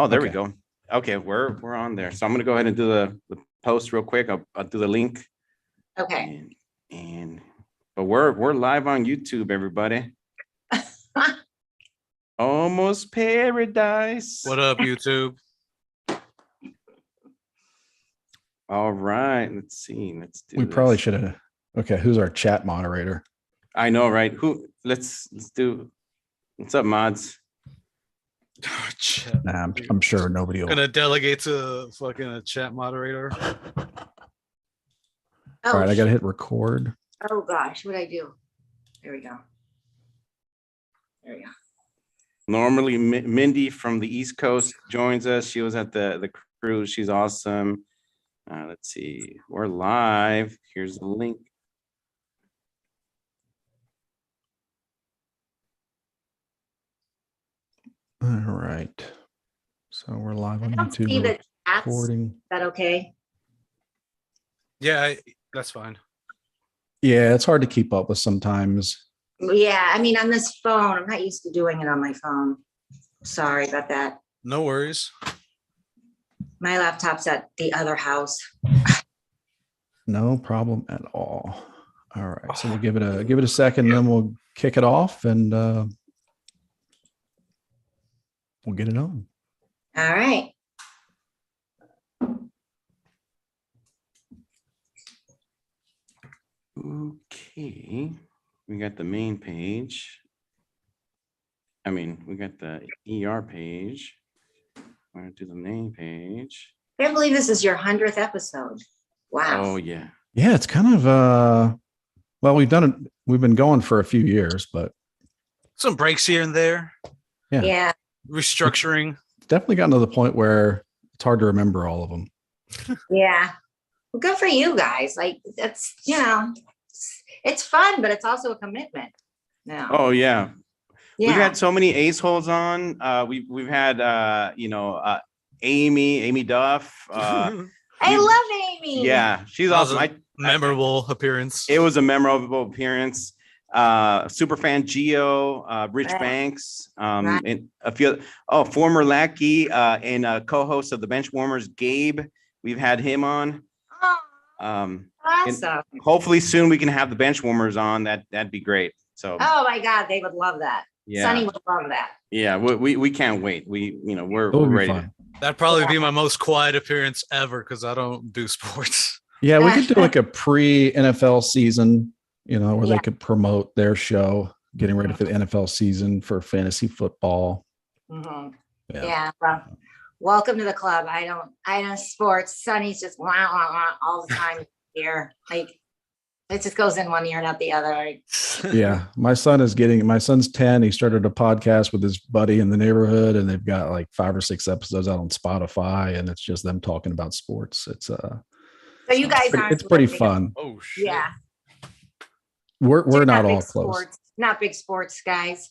Oh, there we go. Okay, we're on there. So I'm gonna go ahead and do the post real quick. I'll do the link. Okay. But we're live on YouTube, everybody. Almost paradise. What up, YouTube? All right, let's see. Let's do. We probably should have. Okay, who's our chat moderator? I know, right? Who? Let's do. What's up, mods? Nah, I'm sure nobody will. Gonna delegate to fucking a chat moderator. All right, I gotta hit record. Oh gosh, what'd I do? There we go. There we go. Normally, Mindy from the East Coast joins us. She was at the cruise. She's awesome. Let's see. We're live. Here's the link. All right. So we're live on YouTube. See the chats. Recording. Is that okay? Yeah, that's fine. Yeah, it's hard to keep up with sometimes. Yeah, I mean, on this phone, I'm not used to doing it on my phone. Sorry about that. No worries. My laptop's at the other house. No problem at all. All right, so we'll give it a second, then we'll kick it off, and we'll get it on. All right. Okay, we got the main page. I mean, we got the ER page. I'm gonna do the main page. I can't believe this is your 100th episode. Wow. Oh yeah. Yeah, it's kind of well, we've done it. We've been going for a few years, but Some breaks here and there. Yeah. Restructuring. it's definitely gotten to the point where it's hard to remember all of them. Yeah. Well, good for you guys. Like, that's, it's fun, but it's also a commitment. No. Oh yeah. Yeah. We've had so many ace holes on. We've had Amy Duff. I love Amy. Yeah, she's That was awesome. Memorable appearance. It was a memorable appearance. Superfan Geo, Rich Right. Banks, Right. and a few. Former lackey and co-host of the Benchwarmers, Gabe. We've had him on. Oh, And awesome. hopefully soon we can have the Benchwarmers on. That'd be great. So Oh my God, they would love that. yeah, Sonny would love that. yeah, we can't wait. We're It'll be ready. fun. That'd probably be my most quiet appearance ever because I don't do sports. Yeah, we could do like a pre-NFL season, where they could promote their show, getting ready for the NFL season for fantasy football. Mhm. Yeah. Yeah. Well, welcome to the club. I don't sports. Sonny's just wah, wah, wah, all the time here. Like, it just goes in one ear and out the other. Like, Yeah, my son's 10. He started a podcast with his buddy in the neighborhood, and they've got like 5 or 6 episodes out on Spotify, and it's just them talking about sports. It's so you guys aren't. it's pretty living- fun. Oh shit. Yeah. We're You're not big all close. sports, not big sports guys.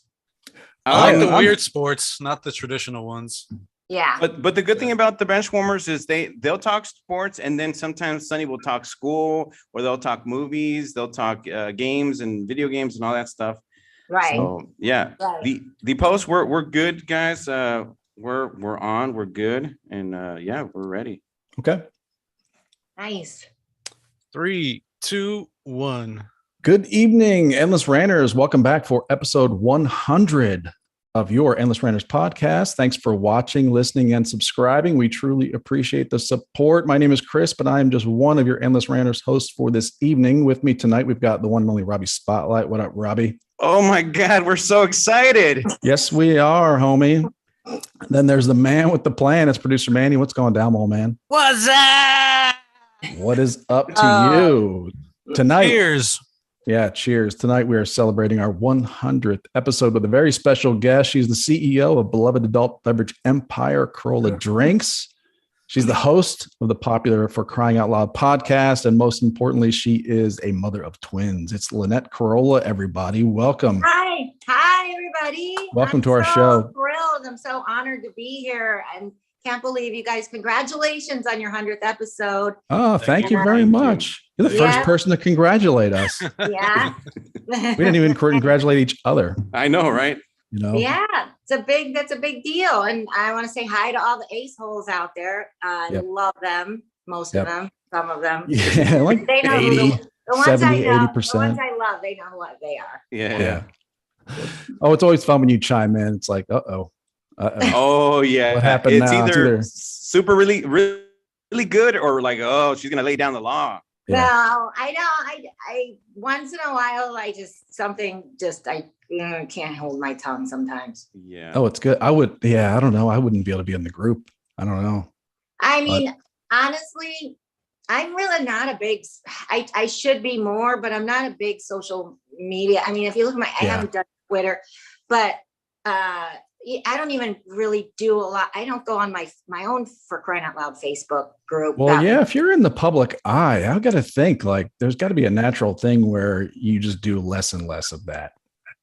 I like the I'm- weird sports, not the traditional ones. Yeah. But the good thing about the Benchwarmers is they'll talk sports, and then sometimes Sonny will talk school, or they'll talk movies, they'll talk games and video games and all that stuff. Right. So yeah, Right. the post we're good, guys. We're on, we're good, and yeah, we're ready. Okay. Nice. 3, 2, 1. Good evening, Endless Ranters. Welcome back for episode 100 of your Endless Ranters podcast. Thanks for watching, listening, and subscribing. We truly appreciate the support. My name is Chris, but I am just one of your Endless Ranters hosts for this evening. With me tonight, we've got the one and only Robbie Spotlight. What up, Robbie? Oh my God, we're so excited! Yes, we are, homie. Then there's the man with the plan. It's producer Manny. What's going down, old man? What's up? What is up to you tonight? Cheers. Yeah, cheers. Tonight we are celebrating our 100th episode with a very special guest. She's the CEO of beloved adult beverage empire, Carolla Drinks. She's the host of the popular For Crying Out Loud podcast. And most importantly, she is a mother of twins. It's Lynette Carolla, everybody. Welcome. Hi. Hi, everybody. Welcome I'm to our so show. Thrilled. I'm so honored to be here. And can't believe you guys. Congratulations on your 100th episode. Oh, thank you you. very Thank you. much. You're the Yeah. first person to congratulate us. Yeah. We didn't even congratulate each other. I know, right? Yeah. that's a big deal. And I want to say hi to all the ace holes out there. I Yep. love them, most Yep. of them, some of them. Yeah, like They know 80, the ones 70, I know, 80%. the ones I love, they know what they are. Yeah. Oh, it's always fun when you chime in. It's like, uh-oh. Oh yeah. What happened It's now? It's either either- super really good or like, oh, she's gonna lay down the law. Yeah. No, I know. I once in a while, I can't hold my tongue sometimes. Yeah. Oh, it's good. I don't know. I wouldn't be able to be in the group. I don't know. I mean, honestly, I'm really not a big, I should be more, but I'm not a big social media. I mean, if you look at I haven't done Twitter, but I don't even really do a lot. I don't go on my own, for crying out loud, Facebook group. Well, yeah, if you're in the public eye, I've got to think like there's got to be a natural thing where you just do less and less of that.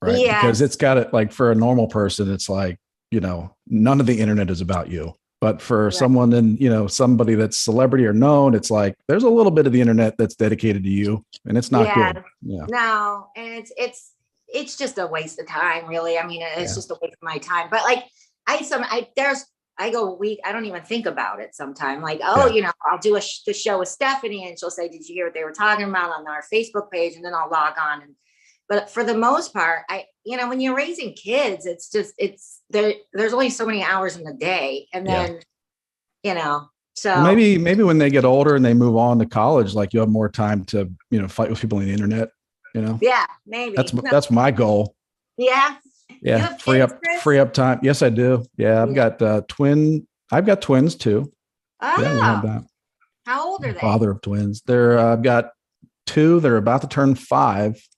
Right. Yes. Because it's got it like for a normal person, it's like, none of the internet is about you. But for someone in, somebody that's celebrity or known, it's like there's a little bit of the internet that's dedicated to you, and it's not good. Yeah. No, and it's just a waste of time, really. I mean, it's just a waste of my time. But like I go a week, I don't even think about it sometimes. Like, I'll do the show with Stephanie, and she'll say, "Did you hear what they were talking about on our Facebook page?" And then I'll log on. But for the most part, when you're raising kids, there's only so many hours in the day, and then so maybe when they get older and they move on to college, like you have more time to fight with people on the internet. Yeah, maybe that's my goal. Yeah. Yeah. Free up time. Yes, I do. Yeah. I've got twins too. Oh, yeah, we have that. How old are they? Father of twins. I've got two. They're about to turn 5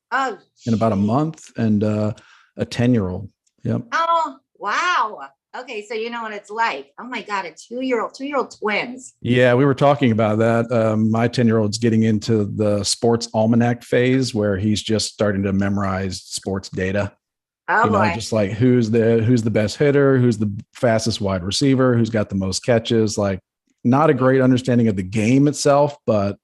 in about a month, and a 10-year-old. Yep. Oh, wow. Okay. So you know what it's like. Oh my God, a 2-year-old twins. Yeah, we were talking about that. My 10-year-old's getting into the sports almanac phase where he's just starting to memorize sports data. Oh, boy. Just like who's the best hitter, who's the fastest wide receiver, who's got the most catches. Like, not a great understanding of the game itself, but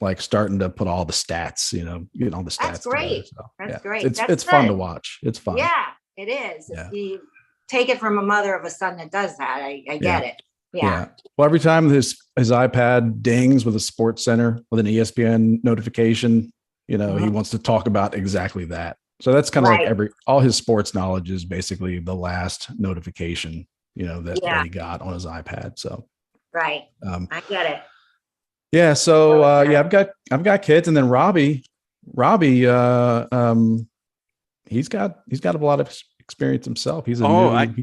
like starting to put all the stats, getting all the stats. That's great. Together, so, That's great. It's fun to watch. It's fun. Yeah, it is. Yeah. You take it from a mother of a son that does that. I get it. Yeah. Well, every time his iPad dings with a Sports Center with an ESPN notification, he wants to talk about exactly that. So that's kind of like all his sports knowledge is basically the last notification, that he got on his iPad. So I get it. Yeah. So I've got kids, and then Robbie, he's got a lot of experience himself. He's a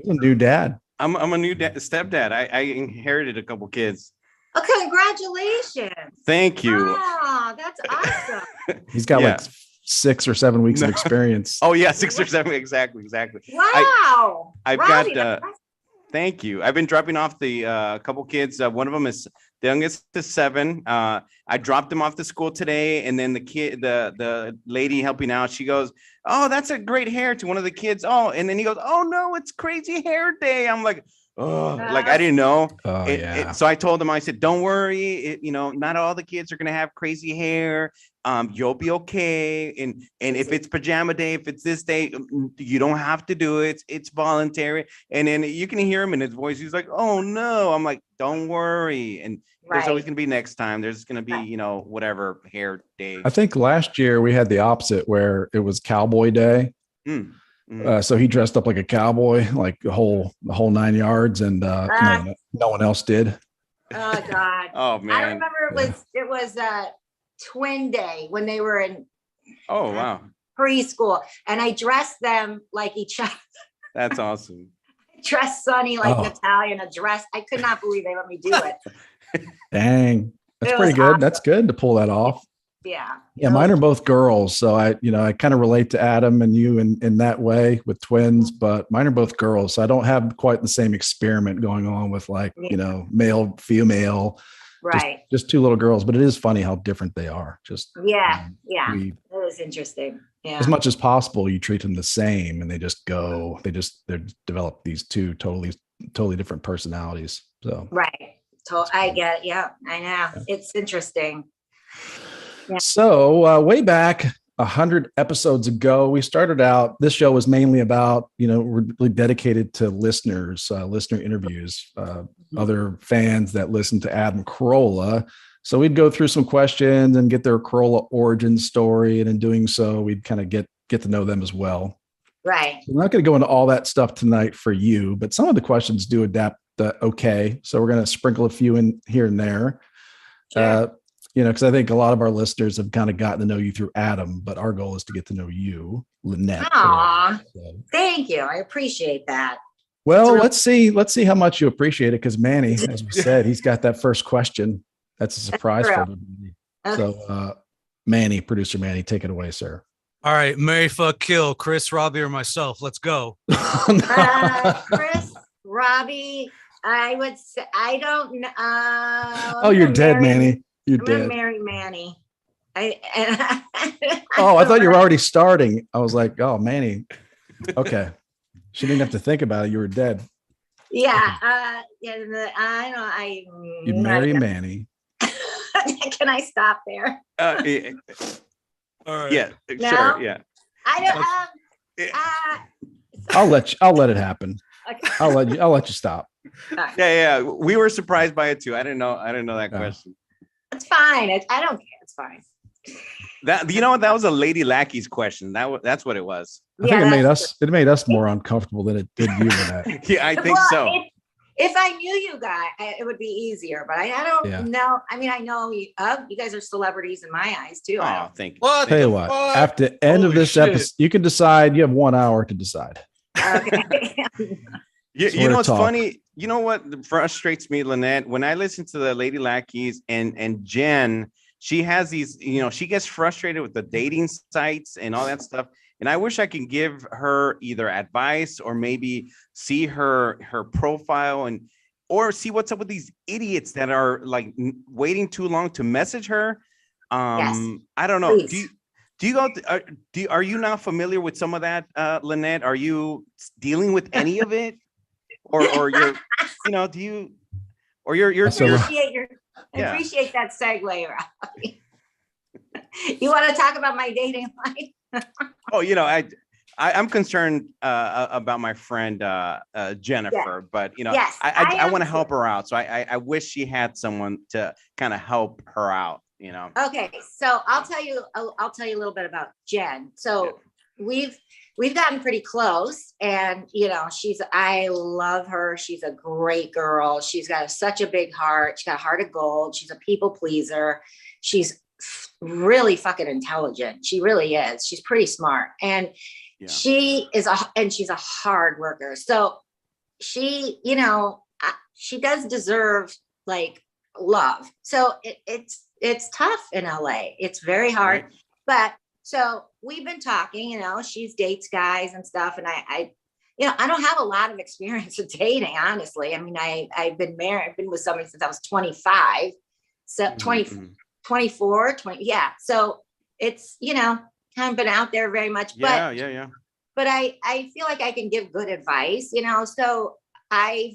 new dad. I'm a new stepdad. I inherited a couple kids. Oh, congratulations. Thank you. Wow, that's awesome. He's got like 6 or 7 weeks of experience. Oh yeah, 6 or 7. Exactly. Wow. I've got thank you. I've been dropping off the couple kids. One of them is the youngest is 7. I dropped them off to school today, and then the lady helping out, she goes, "Oh, that's a great hair," to one of the kids. Oh, and then he goes, "Oh no, it's crazy hair day." I'm like, oh, like I didn't know. So I told him, I said, "Don't worry, not all the kids are gonna have crazy hair. You'll be okay. And if it's pajama day, if it's this day, you don't have to do it. It's voluntary." And then you can hear him in his voice. He's like, "Oh no." I'm like, "Don't worry." And there's always going to be next time. There's going to be, whatever hair day. I think last year we had the opposite where it was Cowboy Day. So he dressed up like a cowboy, like the whole 9 yards, and no one else did. Oh God. Oh man. I remember it was twin day when they were in preschool, and I dressed them like each other. That's awesome. I dressed Sonny like Natalia in a dress. I could not believe they let me do it. Dang, that's pretty good. Awesome. That's good to pull that off. Yeah. Mine are both girls, so I kind of relate to Adam and you in that way with twins, but mine are both girls, so I don't have quite the same experiment going on with male, female. Right. Just 2 little girls, but it is funny how different they are. Just it was interesting. Yeah. As much as possible, you treat them the same, and they develop these 2 totally different personalities. So I get it. Yeah, I know. Yeah. It's interesting. Yeah. So way back 100 episodes ago, we started out, this show was mainly about, we're really dedicated to listeners, listener interviews, other fans that listen to Adam Carolla. So we'd go through some questions and get their Carolla origin story. And in doing so, we'd kind of get to know them as well. Right. We're not going to go into all that stuff tonight for you, but some of the questions do adapt okay. So we're going to sprinkle a few in here and there. Sure. Because I think a lot of our listeners have kind of gotten to know you through Adam, but our goal is to get to know you, Lynette. Aw, thank you. I appreciate that. Well, let's see how much you appreciate it, because Manny, as we said, he's got that first question. That's a surprise for everybody. Okay. So, Manny, producer Manny, take it away, sir. All right, Mary, fuck, kill, Chris, Robbie, or myself. Let's go. Chris, Robbie, I would say, I don't know. Oh, you're dead, Manny. You're I'm dead. gonna marry Manny. I thought you were already starting. I was like, oh, Manny. Okay. She didn't have to think about it. You were dead. Yeah. I know. You'd marry Manny. Can I stop there? Yeah. All right. Yeah, No? sure. Yeah. I don't. I'll let it happen. Okay. I'll let you stop. Yeah. We were surprised by it too. I didn't know that question. It's fine. I don't care. It's fine. That that was a lady lackey's question. That's what it was. I think it made us more uncomfortable than it did you in that. Yeah, I think so. If I knew you guys, it would be easier. But I don't know. I mean, I know you guys are celebrities in my eyes too. Oh, thank you. What? Tell you what, after the end of this episode, you can decide. You have 1 hour to decide. Okay. You know what's funny? You know what frustrates me, Lynette? When I listen to the Lady Lackeys and Jen, she has these, she gets frustrated with the dating sites and all that stuff. And I wish I can give her either advice or maybe see her profile or see what's up with these idiots that are like waiting too long to message her. Yes. I don't know. Please. Are you not familiar with some of that, Lynette? Are you dealing with any of it? Or you're, do you, or you're appreciate that segue, Robbie. You want to talk about my dating life? Oh, I'm concerned about my friend Jennifer, but I want to help her out. So I wish she had someone to kind of help her out. Okay, so I'll tell you a little bit about Jen. So we've gotten pretty close, and I love her. She's a great girl. She's got such a big heart. She's got a heart of gold. She's a people pleaser. She's really fucking intelligent. She really is. She's pretty smart, and she's a hard worker. So she does deserve like love. So it's tough in LA. It's very hard, right. But so we've been talking, she dates guys and stuff. And I don't have a lot of experience with dating, honestly. I mean, I've been married. I've been with somebody since I was 25. So 24, 20. Yeah. So it's, haven't been out there very much, but but I feel like I can give good advice, so I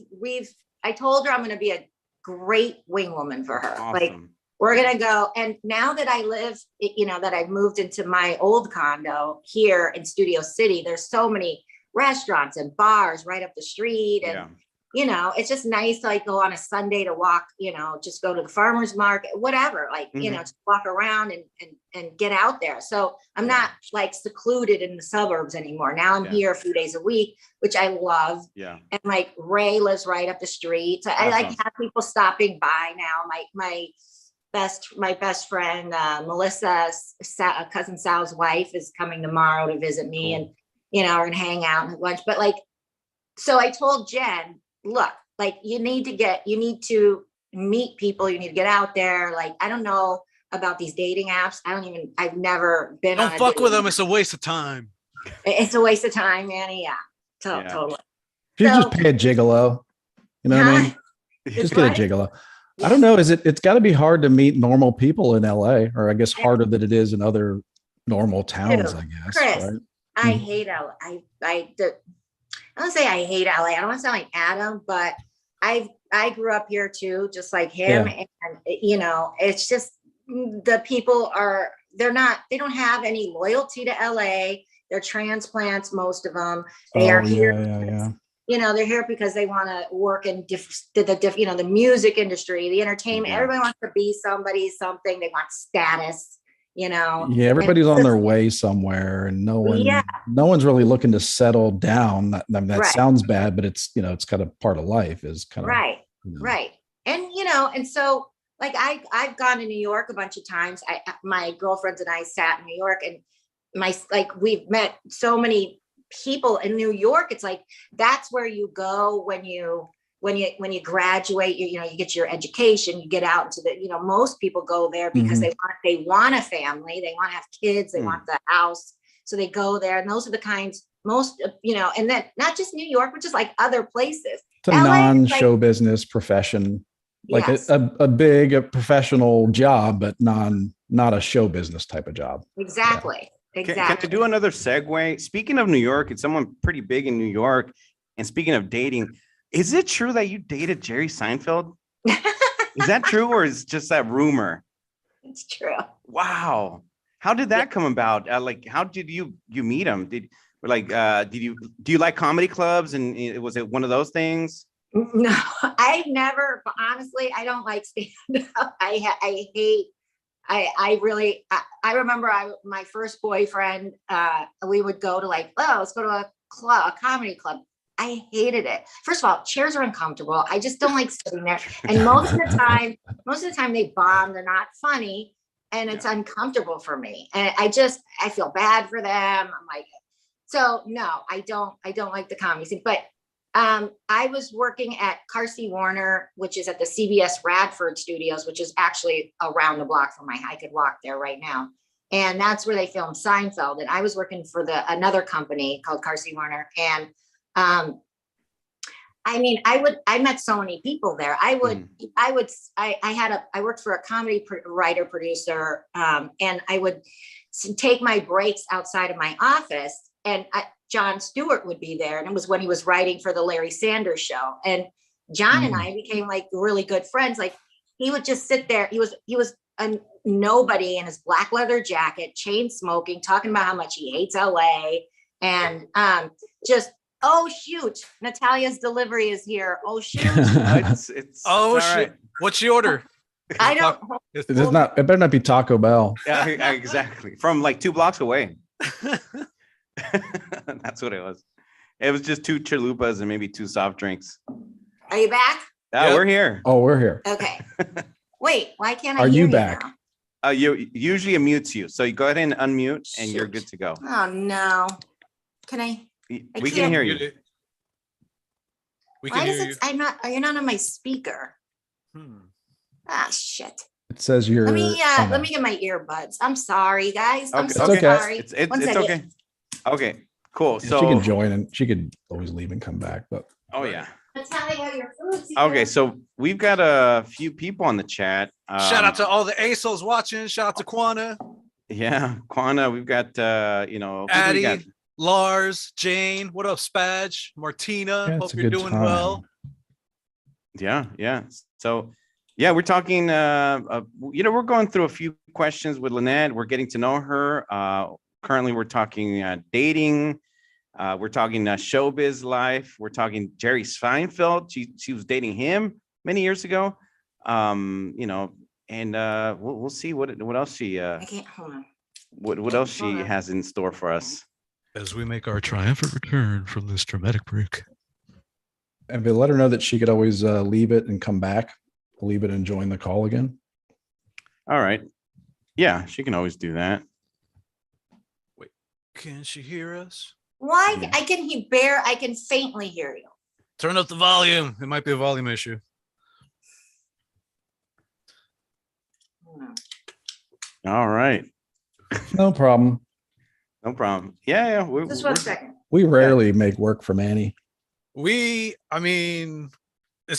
told her I'm going to be a great wing woman for her. Awesome. Like, we're going to go. And now that I live, that I've moved into my old condo here in Studio City, there's so many restaurants and bars right up the street. And, it's just nice to like go on a Sunday to walk, just go to the farmer's market, whatever, like, just walk around and get out there. So I'm not like secluded in the suburbs anymore. Now I'm here a few days a week, which I love. Yeah. And like Ray lives right up the street. So I like have people stopping by now. My best friend, Melissa, cousin Sal's wife, is coming tomorrow to visit me, and, we're going to hang out and have lunch. But like, so I told Jen, look, like you need to meet people. You need to get out there. Like, I don't know about these dating apps. I've never been on. Don't fuck with them. It's a waste of time. It's a waste of time, Manny. Yeah. Totally. You just pay a gigolo. You know what I mean? Just get a gigolo. I don't know. It's got to be hard to meet normal people in LA, or I guess harder than it is in other normal towns, I guess. Chris, right? I hate LA. I don't say I hate LA. I don't want to sound like Adam, but I grew up here too, just like him. Yeah. And it's just, the people are they don't have any loyalty to LA. They're transplants, most of them. They are here. Yeah. You know, they're here because they want to work in the music industry, the entertainment. Yeah. Everybody wants to be somebody, something. They want status, you know. Yeah, everybody's on their way somewhere, and no one's really looking to settle down. That Right. sounds bad, but it's kind of part of life is kind of Right. And and so like I've gone to New York a bunch of times. My girlfriends and I sat in New York, and we've met so many people in New York. It's like that's where you go when you graduate. You get your education, you get out into the most people go there because they want a family, they want to have kids, they want the house, so they go there. And those are the kinds and then not just New York, but just like other places. It's a non-show business profession, like yes. a big professional job, but not a show business type of job. Exactly. Yeah. Exactly. Can I do another segue? Speaking of New York, it's someone pretty big in New York. And speaking of dating, is it true that you dated Jerry Seinfeld? Is that true, or is it just that rumor? It's true. Wow. How did that come about? How did you meet him? Do you like comedy clubs? And was it one of those things? No, I never, but honestly, I don't like stand up. I hate. I remember my first boyfriend, we would go to let's go to a comedy club. I hated it. First of all, chairs are uncomfortable. I just don't like sitting there. And most of the time they bomb. They're not funny, and it's uncomfortable for me. And I feel bad for them. I'm like, so no, I don't like the comedy scene. But I was working at Carsey Warner, which is at the CBS Radford studios, which is actually around the block from I could walk there right now. And that's where they filmed Seinfeld. And I was working for another company called Carsey Warner. And I met so many people there. I worked for a comedy writer producer, and I would take my breaks outside of my office, and Jon Stewart would be there. And it was when he was writing for the Larry Sanders Show. And John and I became really good friends. Like he would just sit there. He was a nobody in his black leather jacket, chain smoking, talking about how much he hates LA, and oh shoot, Natalia's delivery is here. Oh shoot. It's oh shit. Right. What's the order? I don't. It better not be Taco Bell. Yeah, exactly. From 2 blocks away. That's what it was. It was just 2 chalupas and maybe 2 soft drinks. Are you back? Yeah, Yep. We're here. Oh, we're here. Okay. Wait, why can't I Are hear you back? now? You usually it mutes you, so you go ahead and unmute, and you're good to go. Oh no. Can I? We can hear you. We Why can does hear you. You're not on my speaker. Hmm. Ah, shit. It says you're. Let me get my earbuds. I'm sorry, guys. I'm Okay, so okay. sorry. It's One second. okay. Okay, cool. She So can join, and she could always leave and come back. But oh yeah. Natalia, your food's here. Okay, so we've got a few people on the chat. Shout out to all the ASOs watching. Shout out to Quana, Yeah, Quana. We've got who do we got? Addie, Lars, Jane. What up, Spage? Martina. Yeah, it's Hope a you're good doing time. well. Yeah. So yeah, we're talking. We're going through a few questions with Lynette. We're getting to know her. Currently, we're talking dating. We're talking showbiz life. We're talking Jerry Seinfeld. She was dating him many years ago. And we'll see what else she I can't hold on. what else she has in store for us. As we make our triumphant return from this dramatic break. and let her know that she could always leave it and come back, leave it and join the call again. All right. Yeah, she can always do that. Wait, can she hear us? Why? Yeah. I can faintly hear you. Turn up the volume. It might be a volume issue. All right. No problem. No problem. Yeah. Just 1 second. We rarely make work from Annie. It's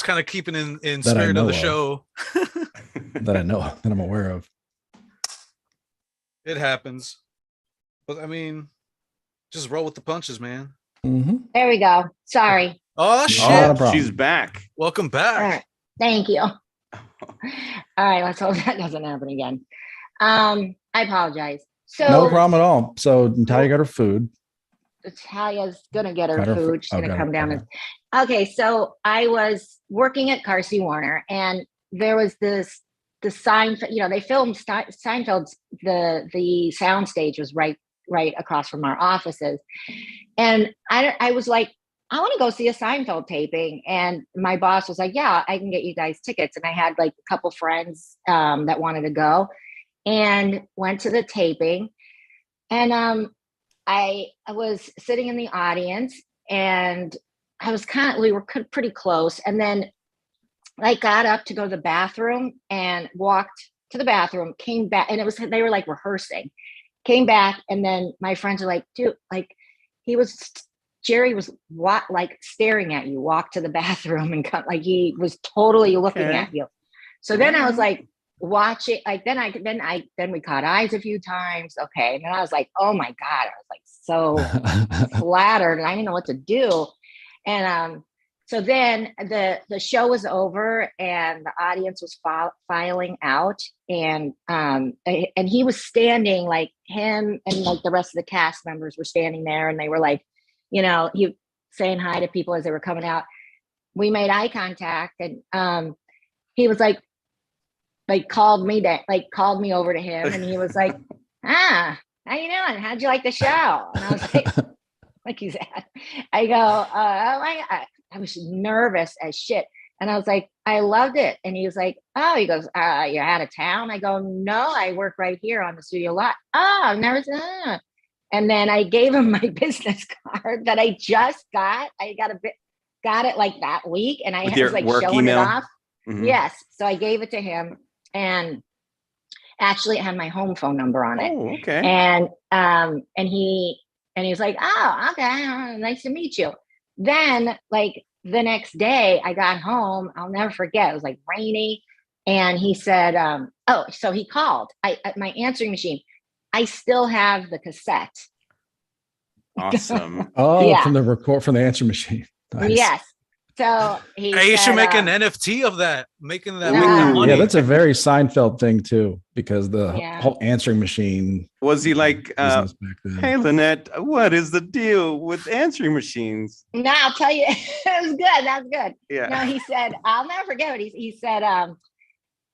kind of keeping in That I spirit know of the of. show. That I know, that I'm aware of. It happens. But just roll with the punches, man. Mm-hmm. There we go. Sorry. Oh shit. Not a problem. She's back. Welcome All back. right. Thank you. All right. Let's hope that doesn't happen again. I apologize. So No problem at all. So Natalia got her food. Natalia's gonna get her Got her food. She's oh, gonna got come it. down. Okay. Okay, so I was working at Carsey Warner, and there was the Seinfeld. You know, they filmed Seinfeld's. The sound stage was right across from our offices, and I was like, I want to go see a Seinfeld taping, and my boss was like, yeah, I can get you guys tickets, and I had like a couple friends that wanted to go, and went to the taping, and I was sitting in the audience, and we were pretty close. And then I got up to go to the bathroom and walked to the bathroom, came back, and they were like rehearsing, came back. And then my friends are like, dude, like Jerry was like staring at you, walk to the bathroom and come, like he was totally looking at you. So then I was like, watch it. Like then we caught eyes a few times. Okay. And then I was like, oh my God, I was like so flattered, and I didn't know what to do. And so then the show was over, and the audience was filing out, and he was standing, like him and like the rest of the cast members were standing there, and they were like, you know, he saying hi to people as they were coming out. We made eye contact, and he was like called me over to him, and he was like, how you doing? How'd you like the show? And I was like he's at. I go, I was nervous as shit. And I was like, I loved it. And he was like, oh, he goes, you're out of town? I go, no, I work right here on the studio lot. Oh, I've never seen that. And then I gave him my business card that I just got. I got it like that week, and I was like showing email? It off. Mm-hmm. Yes. So I gave it to him, and actually it had my home phone number on it. Oh, okay. And he was like, oh, okay, nice to meet you. Then like the next day I got home, I'll never forget, it was like rainy, and he said, so he called my answering machine. I still have the cassette. Awesome. Yeah. From the answer machine. Nice. Yes. So you should make an NFT of that, making that money. Yeah, that's a very Seinfeld thing too, because the whole answering machine. Was he like, hey, Lynette, what is the deal with answering machines? No, I'll tell you, it was good. That's good. Yeah. No, he said, I'll never forget what he said.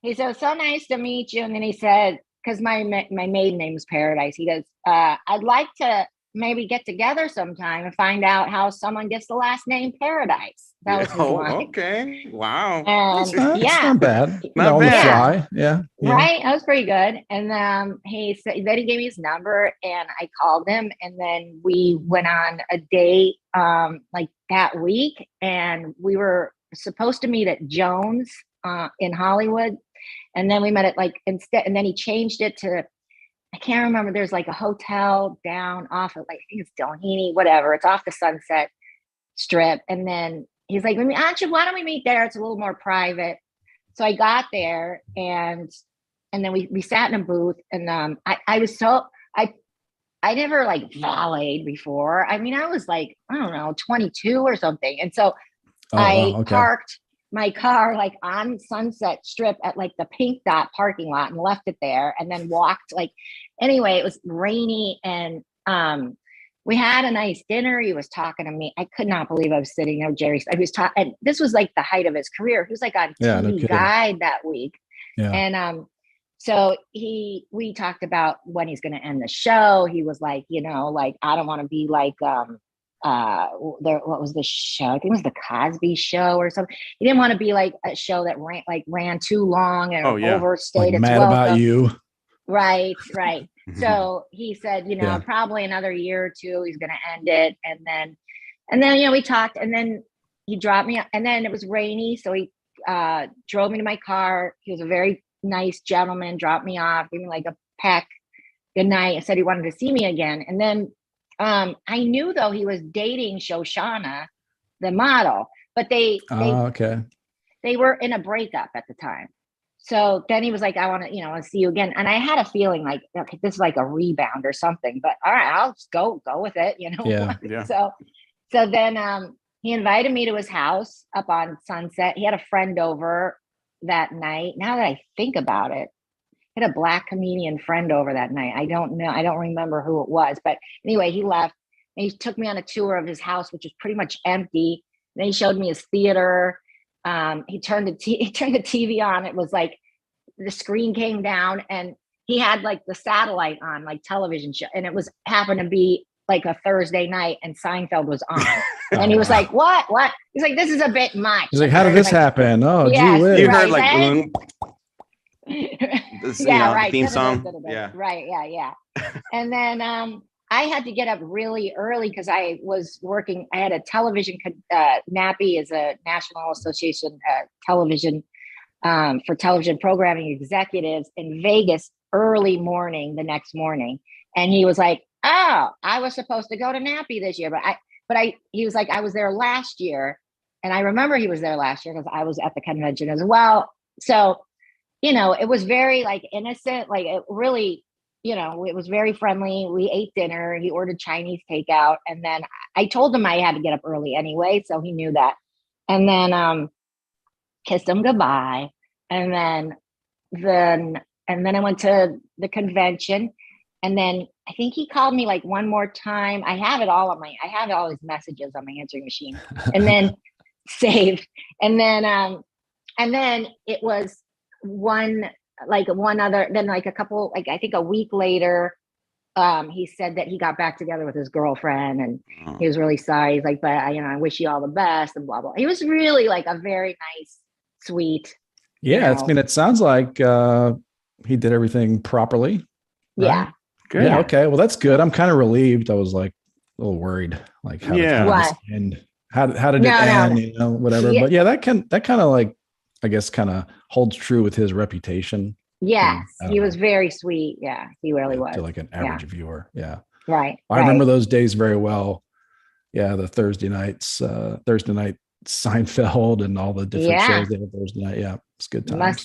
He said, so nice to meet you. And then he said, because my maiden name is Paradise. He goes, I'd like to maybe get together sometime and find out how someone gets the last name Paradise. That was his line. Okay. Wow. And that's not bad. Not bad. On the fly. Yeah. Right. That was pretty good. And he gave me his number, and I called him, and then we went on a date like that week, and we were supposed to meet at Jones in Hollywood. And then we met at instead, and then he changed it to, I can't remember. There's like a hotel down off of I think it's Doheny, whatever. It's off the Sunset Strip. And then he's like, why don't we meet there? It's a little more private. So I got there, and then we sat in a booth, and I was so I never like valeted before. I mean, I was like, I don't know, 22 or something. And so I parked my car like on Sunset Strip at like the Pink Dot parking lot and left it there, and then walked anyway, it was rainy, and we had a nice dinner. He was talking to me. I could not believe I was sitting there. Jerry, I was talking, and this was like the height of his career. He was like on TV Guide that week. Yeah. And so we talked about when he's going to end the show. He was like, I don't want to be like what was the show? I think it was the Cosby Show or something. He didn't want to be like a show that ran too long and overstayed its Mad welcome. About You. Right. So he said, probably another year or two, he's going to end it. And then, we talked, and then he dropped me, and then it was rainy. So he drove me to my car. He was a very nice gentleman, dropped me off, gave me like a peck, good night. I said he wanted to see me again. And then I knew though he was dating Shoshana, the model, but they were in a breakup at the time. So then he was like, I want to, see you again. And I had a feeling like, okay, this is like a rebound or something, but all right, I'll just go with it, Yeah. So then he invited me to his house up on Sunset. He had a friend over that night. Now that I think about it, had a black comedian friend over that night. I don't know. I don't remember who it was, but anyway, he left and he took me on a tour of his house, which was pretty much empty. Then he showed me his theater. He turned the TV on. It was like the screen came down and he had like the satellite on, like television show. And it was happened to be like a Thursday night and Seinfeld was on. And he was like, what? He's like, this is a bit much. He's like, how did this happen? Oh, yes, gee whiz. You heard like right. Theme song. Yeah. Right. Yeah. And then I had to get up really early because I was working. I had a television, NAPI is a National Association television for television programming executives in Vegas early morning the next morning. And he was like, oh, I was supposed to go to NAPI this year, he was like, I was there last year. And I remember he was there last year because I was at the convention as well. So, it was very like innocent, like it really, it was very friendly. We ate dinner. He ordered Chinese takeout. And then I told him I had to get up early anyway. So he knew that. And then kissed him goodbye. And then I went to the convention. And then I think he called me like one more time. I have all his messages on my answering machine and then saved. And then it was I think a week later, he said that he got back together with his girlfriend and he was really sorry. He's like, but I wish you all the best and blah, blah. He was really like a very nice, sweet. Yeah. I mean, it sounds like he did everything properly. Right? Yeah. Good. Yeah. Okay. Well, that's good. I'm kind of relieved. I was like a little worried, like how did this end? How did it end? Whatever. Yeah. But yeah, that kind of like, I guess, kind of holds true with his reputation. Yes, he was very sweet. Yeah, he really was. To like an average viewer. Yeah. Right. I remember those days very well. Yeah, the Thursday night Seinfeld and all the different shows they had Thursday night. Yeah, it's good times. Must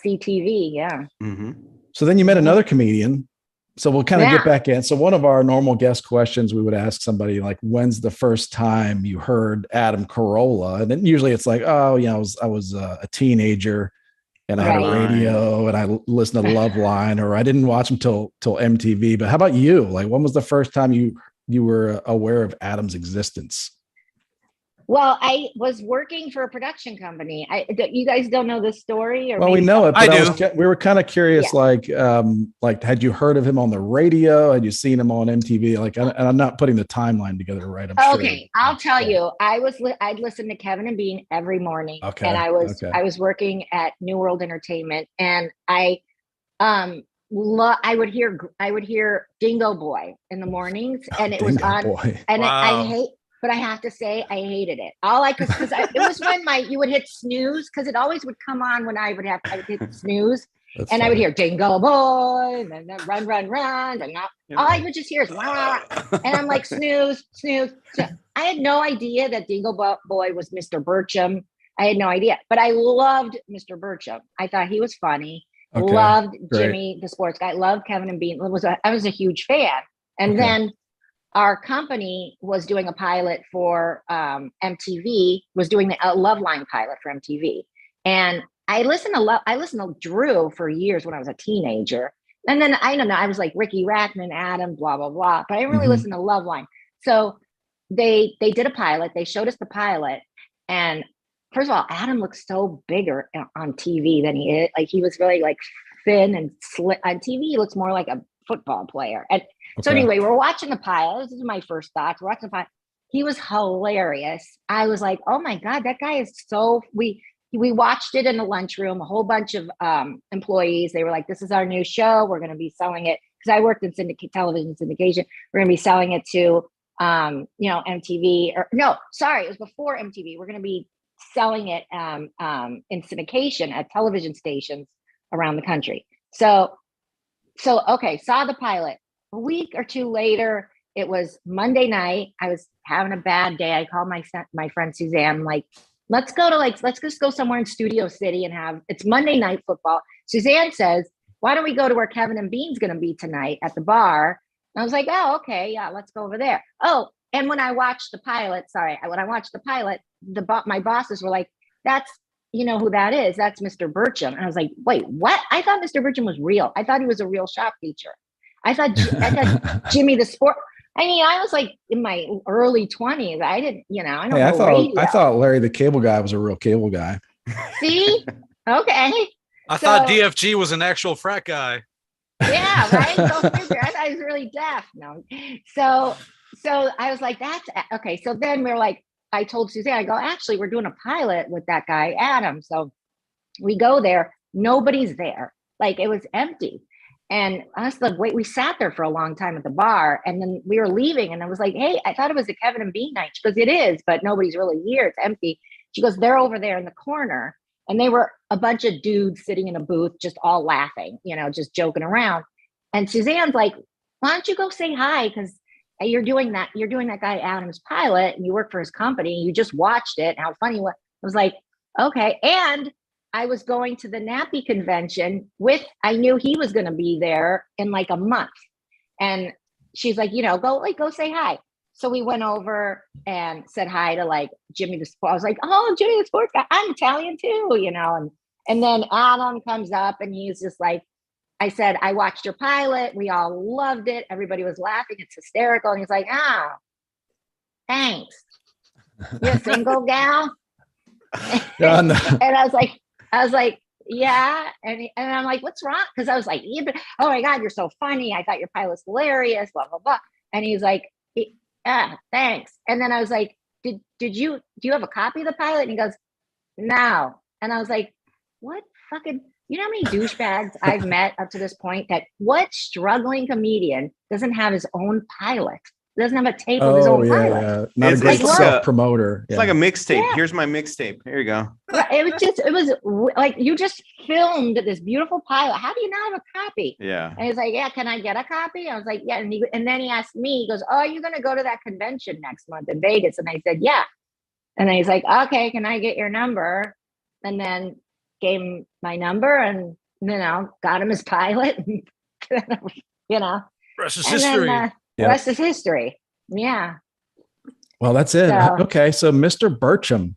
see TV. Yeah. Mm-hmm. So then you met another comedian. So we'll kind of get back in. So one of our normal guest questions, we would ask somebody like, when's the first time you heard Adam Carolla? And then usually it's like, oh, I was a teenager and I had a radio and I listened to Love Line, or I didn't watch him till MTV. But how about you? Like, when was the first time you were aware of Adam's existence? Well, I was working for a production company. You guys don't know this story, or we know it. But I do. We were kind of curious, like, had you heard of him on the radio? Had you seen him on MTV? Like, and I'm not putting the timeline together right. Okay, I'll tell you. I'd listen to Kevin and Bean every morning, and I was working at New World Entertainment, and I would hear Dingo Boy in the mornings, and it was on. Boy. And But I have to say, I hated it. Because it was when you would hit snooze, because it always would come on when I would hit snooze. That's and funny. I would hear Dingo Boy, and then run, and all I would just hear is wah, and I'm like snooze. So I had no idea that Dingo Boy was Mr. Burcham. I had no idea, but I loved Mr. Burcham. I thought he was funny. Okay, loved Jimmy, the sports guy. Loved Kevin and Bean. I was a huge fan, and then our company was doing a pilot for MTV. Was doing a Love Line pilot for MTV, and I listened to Drew for years when I was a teenager. And then I don't know, I was like Ricky Rackman, Adam, blah, blah, blah. But I didn't really listen to Love Line. So they did a pilot. They showed us the pilot. And first of all, Adam looks so bigger on TV than he is. Like, he was really like thin and slim. On TV, he looks more like a football player. And so anyway, we're watching the pilot. This is my first thoughts. We're watching the pilot. He was hilarious. I was like, oh my God, that guy is so, we watched it in the lunchroom, a whole bunch of employees. They were like, this is our new show. We're going to be selling it. Because I worked in television syndication. We're going to be selling it to, MTV. It was before MTV. We're going to be selling it in syndication at television stations around the country. So okay, saw the pilot. A week or two later, it was Monday night. I was having a bad day. I called my friend Suzanne, like, let's just go somewhere in Studio City and it's Monday Night Football. Suzanne says, why don't we go to where Kevin and Bean's going to be tonight at the bar? And I was like, oh, okay. Yeah, let's go over there. Oh, and when I watched the pilot, my bosses were like, you know who that is? That's Mr. Burcham. And I was like, wait, what? I thought Mr. Burcham was real. I thought he was a real shop teacher. I thought Jimmy the Sport. I mean, I was like in my early 20s. I didn't, you know, I don't know radio. I thought Larry the Cable Guy was a real cable guy. See? Okay. I thought DFG was an actual frat guy. Yeah, right. Go figure. I thought he was really deaf. No. So I was like, that's okay. So then we're like, I told Suzanne, I go, actually, we're doing a pilot with that guy, Adam. So we go there. Nobody's there. Like it was empty. And I was like, wait, we sat there for a long time at the bar. And then we were leaving. And I was like, hey, I thought it was a Kevin and Bean night. She goes, it is, but nobody's really here. It's empty. She goes, they're over there in the corner. And they were a bunch of dudes sitting in a booth, just all laughing, you know, just joking around. And Suzanne's like, why don't you go say hi? Because you're doing that guy Adam's pilot and you work for his company. You just watched it. How funny it was. I was like, okay. And I was going to the Nappy convention I knew he was going to be there in like a month. And she's like, you know, go say hi. So we went over and said hi to like Jimmy the Sport. I was like, oh, Jimmy the Sports guy. I'm Italian too, you know. And then Adam comes up and he's just like, I said, I watched your pilot. We all loved it. Everybody was laughing. It's hysterical. And he's like, oh, thanks. You're a single gal? And I was like, yeah. And I'm like, what's wrong? Because I was like, oh my God, you're so funny. I thought your pilot's hilarious, blah, blah, blah. And he's like, thanks. And then I was like, do you have a copy of the pilot? And he goes, no. And I was like, what fucking, you know how many douchebags I've met up to this point? That what struggling comedian doesn't have his own pilot? Doesn't have a tape of his own pilot. Yeah. Not a great self-promoter. It's like a mixtape. Yeah. Here's my mixtape. Here you go. It was like you just filmed this beautiful pilot. How do you not have a copy? Yeah. And he's like, yeah, can I get a copy? I was like, yeah. And then he asked me, he goes, oh, you're going to go to that convention next month in Vegas? And I said, yeah. And then he's like, okay, can I get your number? And then gave him my number and, you know, got him his pilot. And, you know. Rest is history. The rest is history. Yeah. Well, that's it. So, okay. So Mr. Burcham.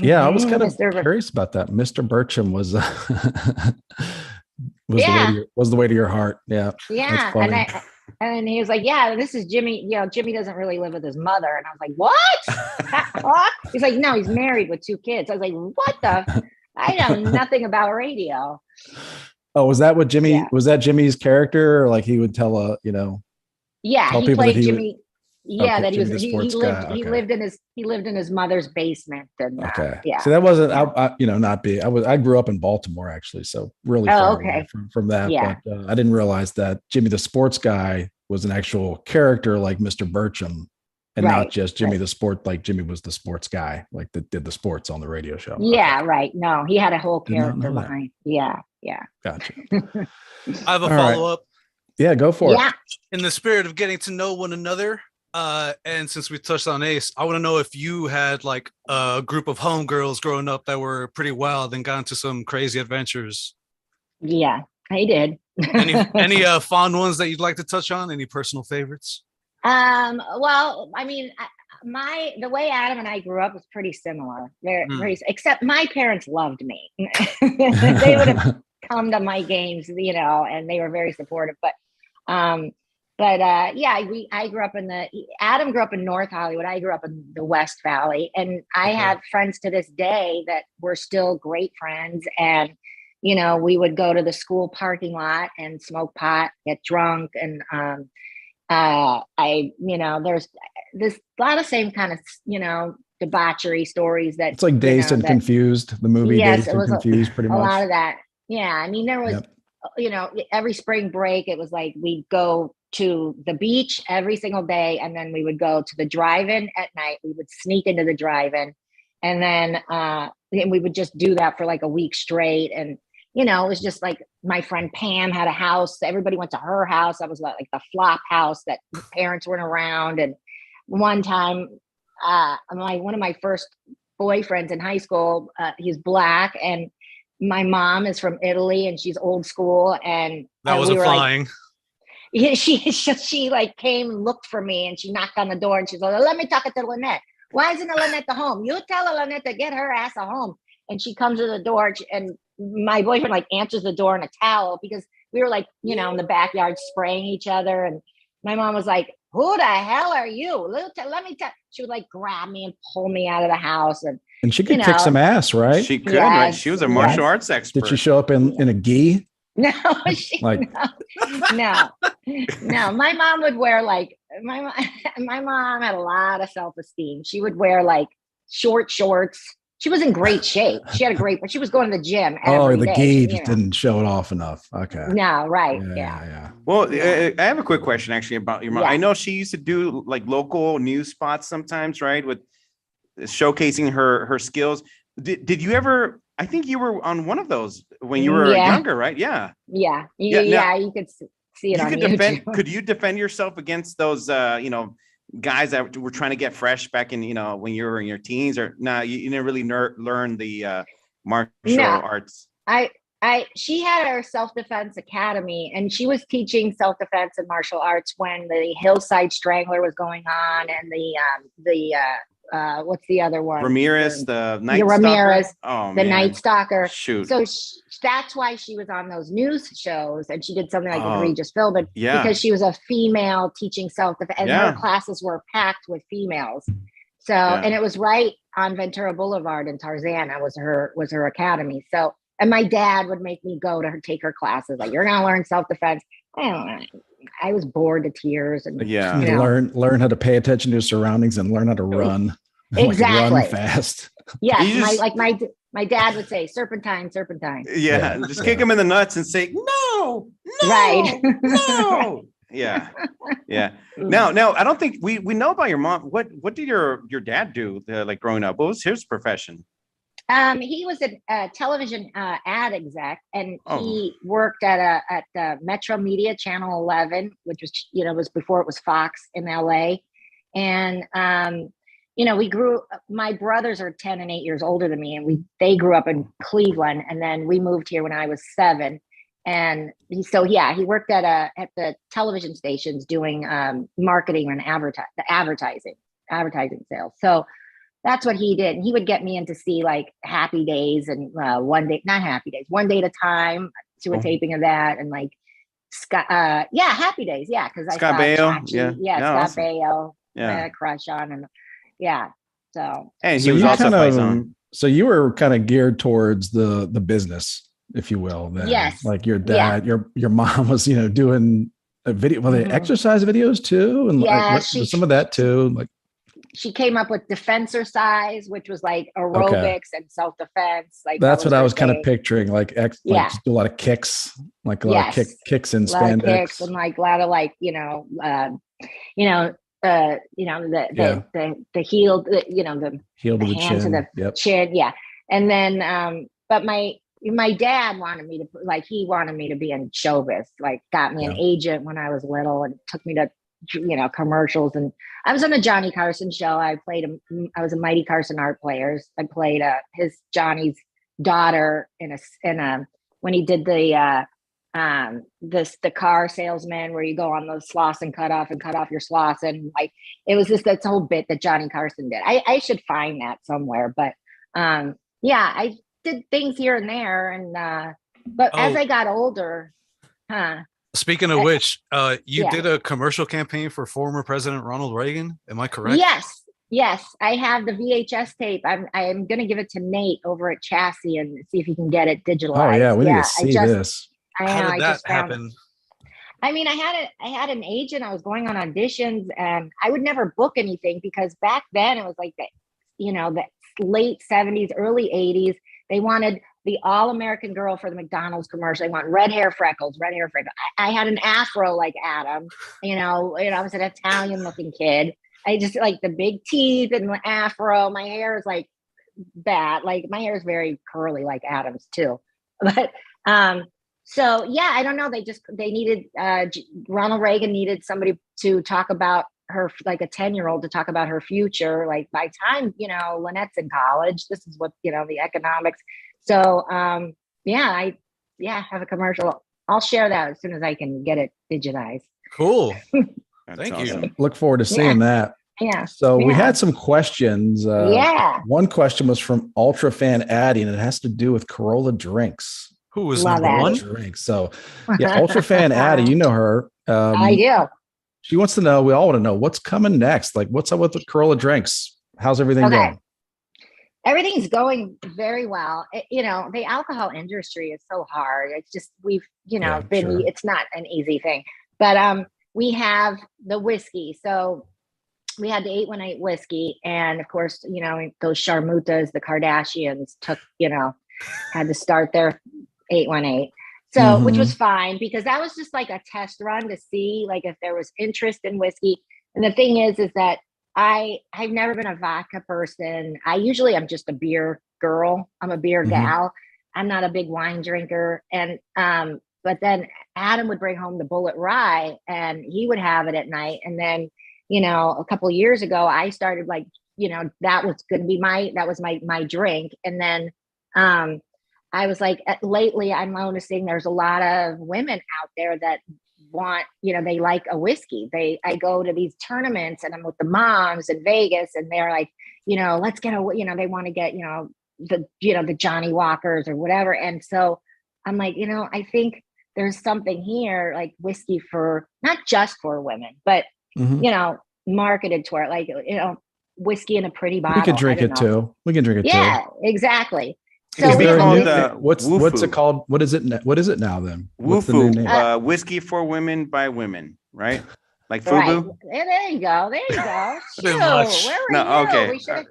Yeah, I was kind of curious about that. Mr. Burcham was the way to your heart. Yeah. Yeah. And he was like, yeah, this is Jimmy. You know, Jimmy doesn't really live with his mother. And I was like, what? What? He's like, no, he's married with 2 kids. I was like, what the? I know nothing about radio. Oh, was that what Jimmy, was that Jimmy's character? Or like he would tell yeah, he played Jimmy. Yeah, that he lived in his mother's basement. And okay, yeah. So that wasn't I grew up in Baltimore actually, so really far away from that. Yeah. But I didn't realize that Jimmy the Sports Guy was an actual character like Mr. Burcham, and not just Jimmy the Sport, like Jimmy was the sports guy, like that did the sports on the radio show. Yeah, right. No, he had a whole character behind. Yeah. Gotcha. I have a follow-up. Yeah, go for it. In the spirit of getting to know one another, and since we touched on Ace, I want to know if you had like a group of homegirls growing up that were pretty wild and got into some crazy adventures. Yeah, I did. any fond ones that you'd like to touch on? Any personal favorites? Well, I mean, the way Adam and I grew up was pretty similar. Except my parents loved me. They would have come to my games, you know, and they were very supportive. But I grew up Adam grew up in North Hollywood. I grew up in the West Valley, and I have friends to this day that were still great friends. And, you know, we would go to the school parking lot and smoke pot, get drunk. And, there's this lot of same kind of, you know, debauchery stories that it's like Dazed and Confused, the movie. Yes, Dazed and Confused, pretty much. A lot of that. Yeah. I mean, there was, you know, every spring break, it was like we'd go to the beach every single day. And then we would go to the drive-in at night. We would sneak into the drive-in. And then we would just do that for like a week straight. And, you know, it was just like my friend Pam had a house. Everybody went to her house. That was like the flop house that parents weren't around. And one time, one of my first boyfriends in high school, he's Black, and my mom is from Italy, and she's old school. And that wasn't flying. Like, she like came and looked for me, and she knocked on the door, and she's like, let me talk to Lynette. Why isn't Lynette at home? You tell Lynette to get her ass at home. and she comes to the door, and my boyfriend like answers the door in a towel because we were like, you know, in the backyard spraying each other. And my mom was like, who the hell are you? Let me tell. She would like grab me and pull me out of the house. And she could kick some ass, right? She could, right? She was a martial arts expert. Did she show up in a gi? No, no. My mom would wear like, my mom had a lot of self-esteem. She would wear like short shorts. She was in great shape. She had but she was going to the gym. The gi just didn't show it off enough. Okay. No, right. Yeah. Well, I have a quick question actually about your mom. I know she used to do like local news spots sometimes, right? With showcasing her skills. Did you ever, I think you were on one of those when you were younger, right? Yeah. Yeah. You could see it on YouTube. Could you defend yourself against those, guys that were trying to get fresh back in, when you were in your teens, or you didn't really learn the martial arts? She had her self-defense academy, and she was teaching self-defense and martial arts when the Hillside Strangler was going on, and the what's the other one? Ramirez, the Night Stalker. Ramirez, oh, the Night Stalker. Shoot. So that's why she was on those news shows, and she did something like Egregious Phil, but because she was a female teaching self-defense, and her classes were packed with females. So, and it was right on Ventura Boulevard in Tarzana was her academy. So, and my dad would make me go to take her classes. Like, you're gonna learn self-defense. I was bored to tears, and learn how to pay attention to your surroundings and learn how to run. Exactly. Run fast. Yeah, my dad would say serpentine. Yeah, just kick him in the nuts and say no, right, no. Yeah. Now, I don't think we know about your mom. What did your dad do like growing up? What was his profession? He was a television ad exec, and he worked at the Metro Media Channel 11, which was was before it was Fox in LA. And we grew. My brothers are 10 and 8 years older than me, and they grew up in Cleveland, and then we moved here when I was 7. And he worked at the television stations doing marketing and advertising sales. So that's what he did. And he would get me in to see like Happy Days and One Day at a Time, to a taping of that, and like Happy Days, because I Scott saw Baio, Scott Baio, I had a crush on, and so. And he was also Faison. So you were kind of geared towards the business, if you will. Then. Yes. Like your dad, your mom was, doing a video. Well, they exercise videos too, and some of that too. Like she came up with Defensorcise, which was like aerobics and self-defense. Like that's what I was kind of picturing. Like do a lot of kicks, like a lot of kicks in spandex, kicks, and like a lot of like the heel, the heel to the hand chin, to the chin, and then but my dad wanted me to be in showbiz, like got me an agent when I was little and took me to commercials, and I was on the Johnny Carson show. I was a Mighty Carson Art Players. I played Johnny's daughter in a when he did the car salesman where you go on the sloss and cut off your sloss, and like it was this whole bit that Johnny Carson did. I should find that somewhere, but I did things here and there, and but as I got older, Speaking of which, you did a commercial campaign for former President Ronald Reagan. Am I correct? Yes. I have the VHS tape. I'm going to give it to Nate over at Chassis and see if he can get it digitalized. Oh yeah, we need to see this. How did that happen? I mean, I had an agent. I was going on auditions, and I would never book anything because back then it was like the late 70s, early 80s. They wanted the all-American girl for the McDonald's commercial. They want red hair, freckles. I had an afro like Adam, I was an Italian-looking kid. I just like the big teeth and the afro. My hair is like that. Like my hair is very curly like Adam's too. But so I don't know. They needed Ronald Reagan needed somebody to talk about her, like a 10-year-old to talk about her future. Like by time, Lynette's in college, this is what, the economics. So, I have a commercial. I'll share that as soon as I can get it digitized. Cool. That's Thank awesome. you. Look forward to seeing that. Yeah. So we Yeah. had some questions. Yeah. One question was from Ultra Fan Addy, and it has to do with Carolla drinks. Who was Love number Addie. one? Drinks. So yeah, Ultra Fan Addy, you know her. I do. She wants to know, we all want to know what's coming next. Like, what's up with the Carolla drinks? How's everything Okay. going? Everything's going very well. The alcohol industry is so hard. It's just, we've, Yeah, been, sure. it's not an easy thing, but we have the whiskey. So we had the 818 whiskey. And of course, those Sharmutas, the Kardashians took, had to start their 818. So, which was fine because that was just like a test run to see like if there was interest in whiskey. And the thing is that I've never been a vodka person. I'm just a beer girl. I'm a beer gal. I'm not a big wine drinker. And but then Adam would bring home the Bullet Rye and he would have it at night. And then, a couple of years ago, I started like, that was going to be my drink. And then I was like, lately I'm noticing there's a lot of women out there that want, they like a whiskey. I go to these tournaments and I'm with the moms in Vegas and they're like, let's get they want to get, the Johnny Walkers or whatever. And so I'm like, I think there's something here, like whiskey for, not just for women, but, marketed toward like, whiskey in a pretty bottle. We could drink it too. We can drink it too. Yeah, exactly. So Is we there call a- what's Wufu. it called? What is it? What is it now then? What's the new Wufu, name? whiskey for women by women, right? Like right. FUBU. Yeah, there you go. Shoot, Bit much. where were No, you? okay. We should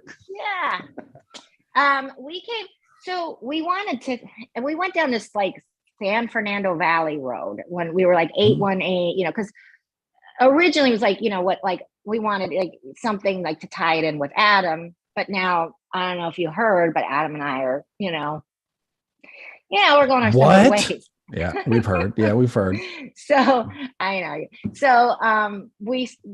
we came, so we went down this like San Fernando Valley Road when we were like 818, because originally it was like, we wanted like something like to tie it in with Adam, but now I don't know if you heard, but Adam and I are, we're going our separate What? ways. Yeah, we've heard. Yeah, we've heard. So I know. So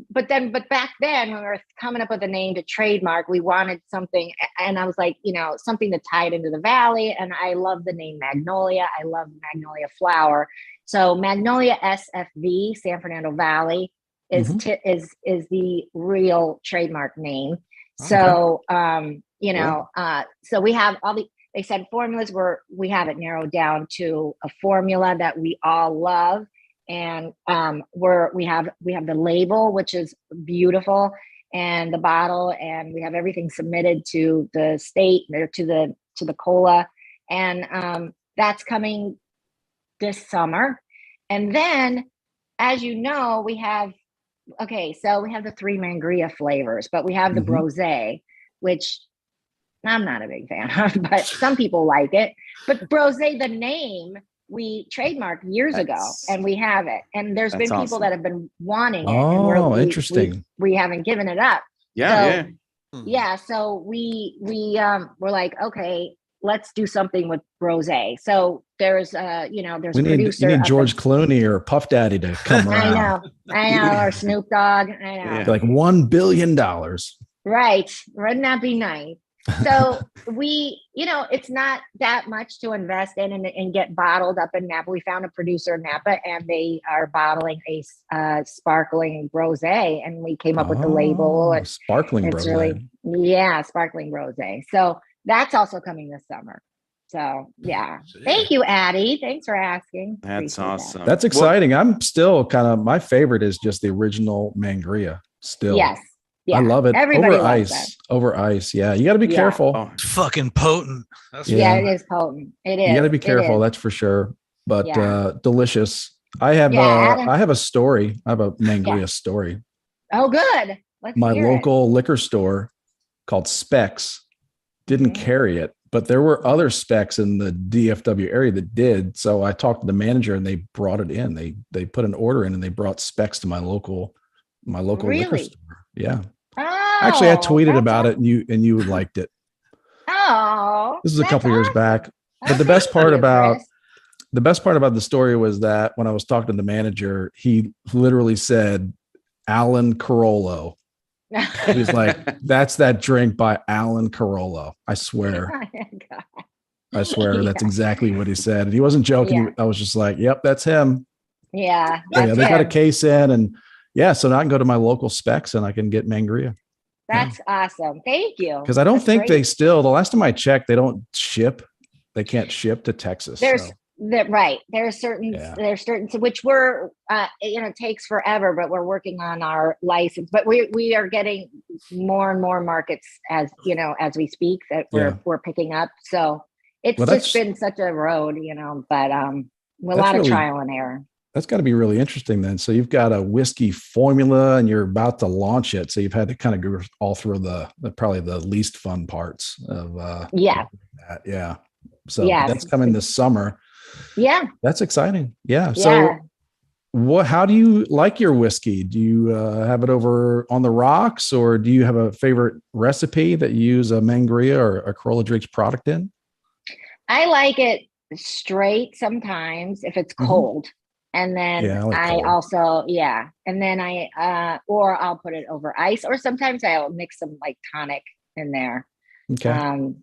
but back then when we were coming up with a name to trademark, we wanted something, and I was like, something to tie it into the valley. And I love the name Magnolia. I love Magnolia flower. So Magnolia SFV, San Fernando Valley, is the real trademark name. So so we have they said formulas we have it narrowed down to a formula that we all love. And we have the label, which is beautiful, and the bottle, and we have everything submitted to the state or to the COLA. And that's coming this summer. And then, as you know, we have the 3 Mangria flavors, but we have the Brosé, which I'm not a big fan of, but some people like it. But Brosé, the name, we trademarked years ago, and we have it. And there's been people awesome. that have been wanting it. Oh, and interesting. We haven't given it up. Yeah. So we're like, okay, let's do something with Brosé. there's there's We need George Clooney or Puff Daddy to come around. I know, or Snoop Dogg. I know. Yeah. Like $1 billion. Right. Wouldn't that be nice? So it's not that much to invest in and get bottled up in Napa. We found a producer in Napa and they are bottling a sparkling rosé, and we came up with the label. And Sparkling it's rosé. Sparkling rosé. So that's also coming this summer. So yeah. Thank you, Addie. Thanks for asking. That's Appreciate awesome. That's exciting. I'm still my favorite is just the original Mangria still. Yes. Yeah. I love it. Everybody over loves ice. that. Over ice. Yeah. You got to be careful. Oh, Fucking potent. That's Yeah, it is potent. It is. You got to be It careful. is. That's for sure. But Yeah. delicious. I have Adam. I have a story. I have a Mangria story. Oh, good. Let's My hear it. local liquor store called Specs didn't carry it, but there were other Specs in the DFW area that did. So I talked to the manager and they brought it in. They put an order in and they brought Specs to my local liquor Really? store. Yeah. Oh, Actually, I tweeted that's about it and you liked it. Oh, This is a that's couple years awesome. back. Oh, But the best thank part you, about Chris. the story was that when I was talking to the manager, he literally said Alan Carolla. He's like, that's that drink by Alan Carolla. I swear. Oh my God. I swear Yeah. that's exactly what he said. And he wasn't joking. Yeah. I was just like, yep, that's him. Yeah, So, yeah, that's they got a him. case in, and yeah, so now I can go to my local Specs and I can get Mangria. That's awesome. Thank you. Because I don't That's think great. the last time I checked, they can't ship to Texas. There's so. right. There's certain which we're takes forever, but we're working on our license. But we are getting more and more markets as we speak that we're picking up. So it's just been such a road, but a lot of trial and error. That's got to be really interesting then. So you've got a whiskey formula and you're about to launch it. So you've had to kind of go all through the probably the least fun parts of that. Yeah. So that's coming this summer. Yeah. That's exciting. Yeah. So how do you like your whiskey? Do you have it over on the rocks, or do you have a favorite recipe that you use a Mangria or a Carolla Drinks product in? I like it straight sometimes if it's cold. And then and then or I'll put it over ice, or sometimes I'll mix some like tonic in there. Okay.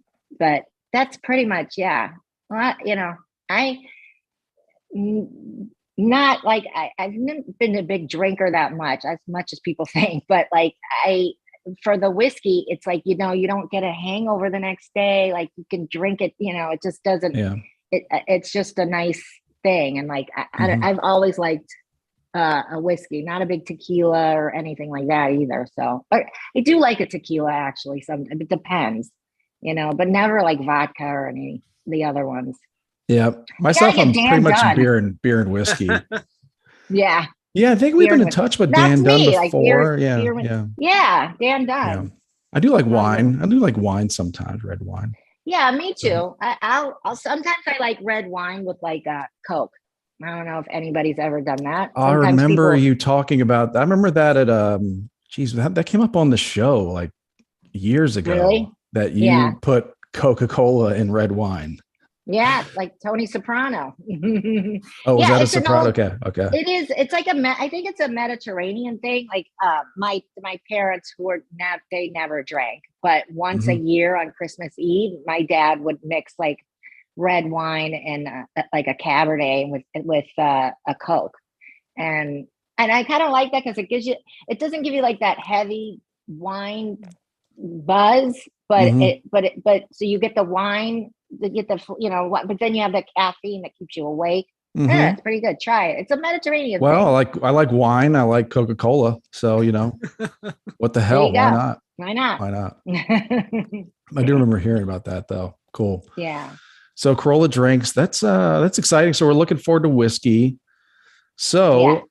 But that's pretty much, well, I've never been a big drinker that much as people think, but like for the whiskey, it's like, you don't get a hangover the next day. Like you can drink it, it just doesn't, it's just a nice thing. And like, I've always liked a whiskey, not a big tequila or anything like that either. So I do like a tequila actually. It depends, but never like vodka or any the other ones. Yeah. Myself, I'm pretty much beer and whiskey. Yeah. Yeah. I think we've been in touch with Dan Dunn before. Yeah. Dan Dunn. Yeah. I do like wine. I do like wine sometimes, red wine. Yeah, me too. I'll sometimes I like red wine with like Coke. I don't know if anybody's ever done that. I remember you talking about. I remember that at that came up on the show like years ago. Really? That you put Coca-Cola in red wine. Yeah, like Tony Soprano. Oh, was that a Soprano? Okay. It is. It's like I think it's a Mediterranean thing. Like my parents they never drank, but once a year on Christmas Eve, my dad would mix like red wine and like a Cabernet with a Coke, and I kind of like that because it doesn't give you like that heavy wine buzz, but so you get the wine. But then you have the caffeine that keeps you awake. Yeah, it's pretty good. Try it. It's a Mediterranean thing. I like wine. I like Coca-Cola. So, what the hell? Why not? I do remember hearing about that though. Cool. Yeah. So Carolla Drinks, that's exciting. So we're looking forward to whiskey. So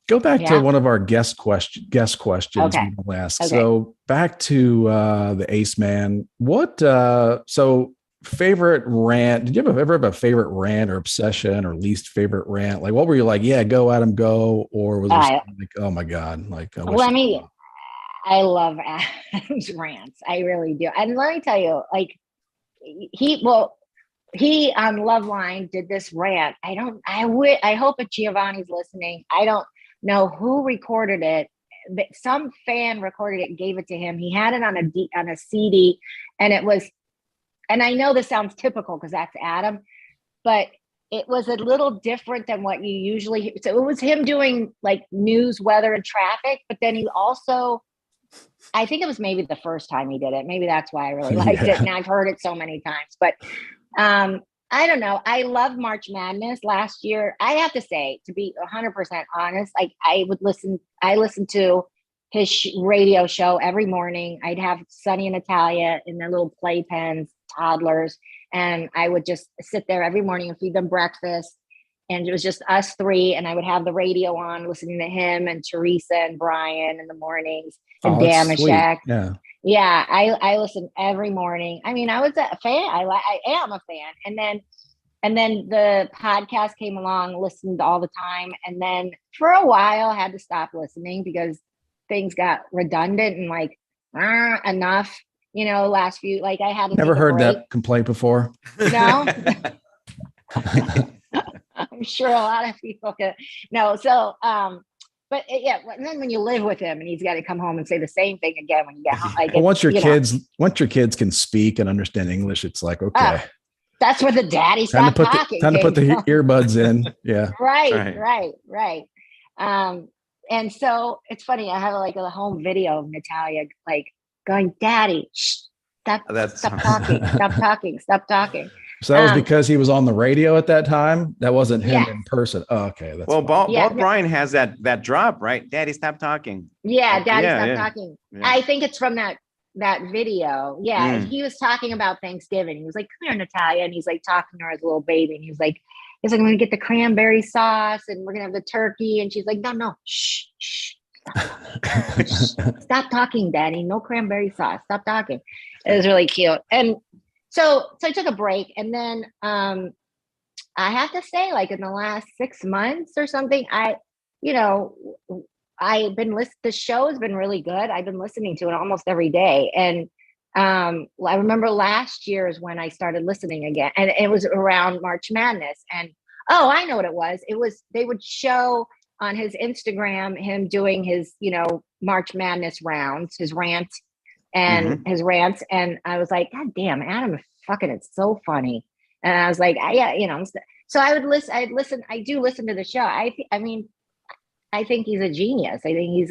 go back to one of our guest questions we'll ask. Okay. So back to the Ace Man. What favorite rant? Did you ever have a favorite rant or obsession or least favorite rant? Like what were you like, go Adam, go? Or was there like, oh my God, like I love Adam's rants. I really do. And let me tell you, like he on Loveline did this rant. I hope that Giovanni's listening. I don't know who recorded it, but some fan recorded it and gave it to him. He had it on a CD, and it was, and I know this sounds typical because that's Adam, but it was a little different than what you usually hear. So it was him doing like news, weather, and traffic, but then he also, I think it was maybe the first time he did it. Maybe that's why I really liked it, and I've heard it so many times. But I don't know. I love March Madness. Last year, I have to say, to be 100% honest, like I listened to his radio show every morning. I'd have Sonny and Natalia in their little playpens, toddlers, and I would just sit there every morning and feed them breakfast. And it was just us three, and I would have the radio on, listening to him and Teresa and Brian in the mornings, and Damashek. Yeah, I listen every morning. I mean, I was a fan. I am a fan. And then the podcast came along, listened all the time. And then for a while, I had to stop listening because things got redundant and like, enough, last few, like I had to never heard that complaint before. No, I'm sure a lot of people could. No. So, but and then when you live with him and he's got to come home and say the same thing again when you get home. Like once your kids can speak and understand English, it's like, okay. That's where the daddy stopped talking. Time to put the earbuds in. Yeah. Right. And so it's funny. I have like a home video of Natalia like going, "Daddy, shh, stop talking, stop talking, stop talking." So that was because he was on the radio at that time. That wasn't him in person. Oh, okay. That's well, fine. Bald Brian has that drop, right? Daddy, stop talking. Yeah, Daddy, stop talking. Yeah. I think it's from that video. Yeah, he was talking about Thanksgiving. He was like, "Come here, Natalia," and he's like talking to her as a little baby, and he's like, "I'm gonna get the cranberry sauce, and we're gonna have the turkey," and she's like, "No, shh, shh, stop talking, Daddy. No cranberry sauce. Stop talking." It was really cute, and so I took a break, and then I have to say, like in the last 6 months or something, I've been the show has been really good. I've been listening to it almost every day. And I remember last year is when I started listening again. And it was around March Madness. And I know what it was. They would show on his Instagram him doing his, March Madness rounds, his rant and his rants. And I was like, God damn, Adam fucking it's so funny. And I was like, so I would listen, I do listen to the show. I think he's a genius. I think he's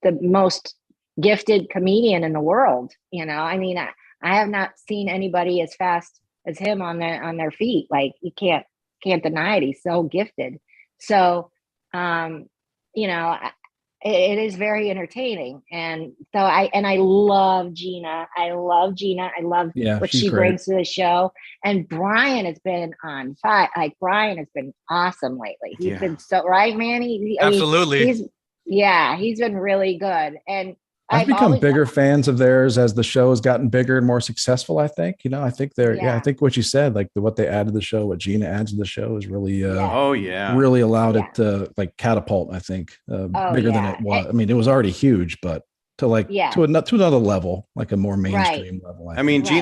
the most gifted comedian in the world. I have not seen anybody as fast as him on their feet. Like you can't deny it. He's so gifted. So, it is very entertaining. And so I love Gina. I love what she brings to the show. And Brian has been on fire. Like Brian has been awesome lately. He's been so right, man. Absolutely. He's been really good. And I've become bigger fans of theirs as the show has gotten bigger and more successful. I think, I think I think what you said, like what they add to the show, what Gina adds to the show is really, really allowed it to like catapult, I think, bigger than it was. I mean, it was already huge, but to to another level, like a more mainstream level.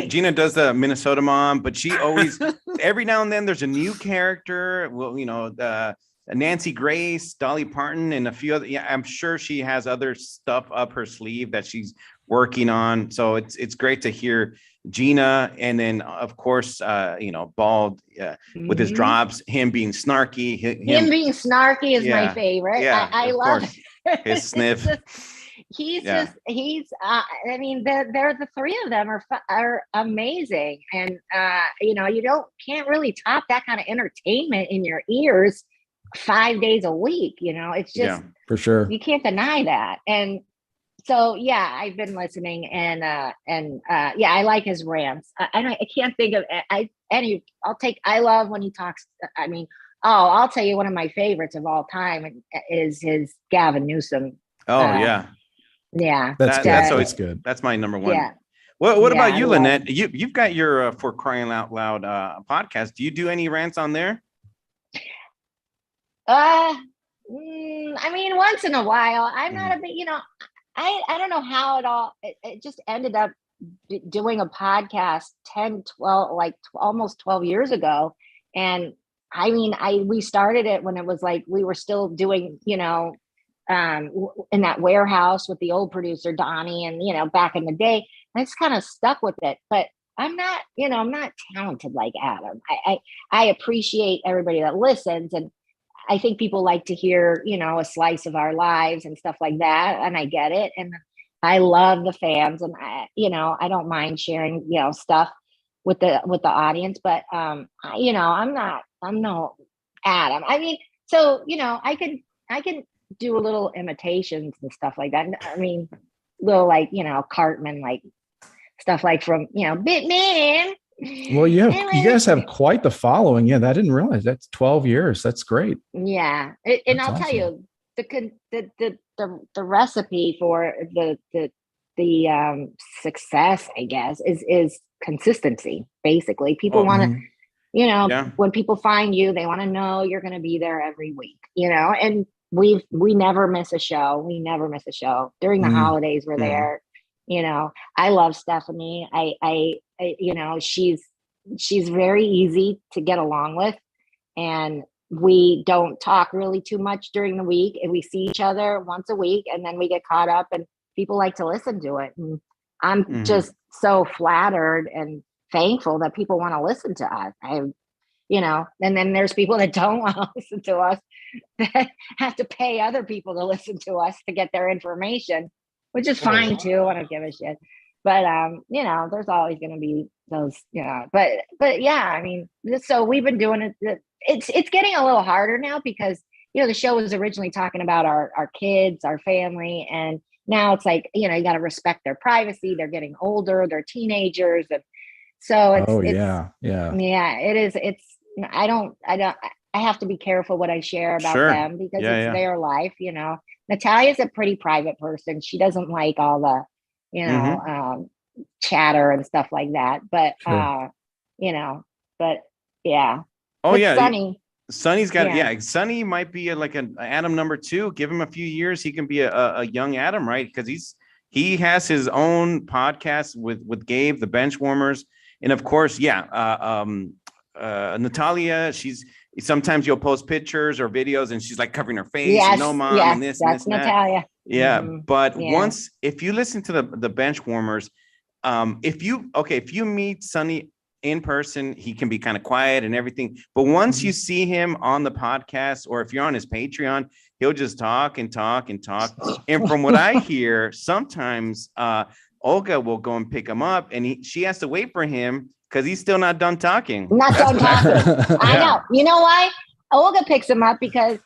Gina does the Minnesota mom, but she always, every now and then there's a new character. Well, Nancy Grace, Dolly Parton, and a few other. Yeah, I'm sure she has other stuff up her sleeve that she's working on. So it's great to hear Gina, and then of course, Bald with his drops, him being snarky. Him being snarky is my favorite. Yeah, I love it. His sniff. They're the three of them are amazing, and you can't really top that kind of entertainment in your ears 5 days a week. It's just for sure, you can't deny that. And so I've been listening, and I like his rants. I can't think of I love when he talks. I'll tell you, one of my favorites of all time is his Gavin Newsom. That's always good. That's my number one. What about you, Lynette? You've got your For Crying Out Loud podcast. Do you do any rants on there? Once in a while. I'm not a bit, I don't know how it just ended up doing a podcast 10, 12, almost 12 years ago. And we started it when it was like, we were still doing, in that warehouse with the old producer, Donnie, and, back in the day, I just kind of stuck with it, but I'm not talented like Adam. I appreciate everybody that listens, and I think people like to hear, a slice of our lives and stuff like that. And I get it. And I love the fans, and I don't mind sharing, stuff with the audience, but, I'm no Adam. I can do a little imitations and stuff like that. Little Cartman, stuff from, Bitman. Well, you guys have quite the following. Yeah, I didn't realize that's 12 years. That's great. Yeah, and I'll tell you the recipe for the success, I guess, is consistency. Basically, people want to, when people find you, they want to know you're going to be there every week. And we never miss a show. We never miss a show during the holidays. We're there. I love Stephanie. She's very easy to get along with, and we don't talk really too much during the week, and we see each other once a week, and then we get caught up, and people like to listen to it. And I'm just so flattered and thankful that people want to listen to us. And then there's people that don't want to listen to us, have to pay other people to listen to us to get their information, which is fine too. I don't give a shit. But there's always going to be those, but yeah, I mean, so we've been doing it. It's getting a little harder now because, the show was originally talking about our kids, our family. And now it's like, you got to respect their privacy. They're getting older, they're teenagers. And so yeah. It is. I have to be careful what I share about them because it's their life. Natalia's a pretty private person. She doesn't like all the, chatter and stuff like that. But, but yeah. Oh, but yeah. Sonny's got, Sonny might be like an Adam number 2. Give him a few years. He can be a young Adam, right? Because he has his own podcast with Gabe, the Benchwarmers. And of course, Natalia, sometimes you'll post pictures or videos and she's like covering her face. Yes, no mom yes, and this that's and this Natalia. And that. Yeah. But Yeah. if you listen to the Benchwarmers, if you meet Sonny in person, he can be kind of quiet and everything. But once you see him on the podcast, or if you're on his Patreon, he'll just talk and talk and talk. And from what I hear, sometimes Olga will go and pick him up and she has to wait for him because he's still not done talking. I know. You know why? Olga picks him up because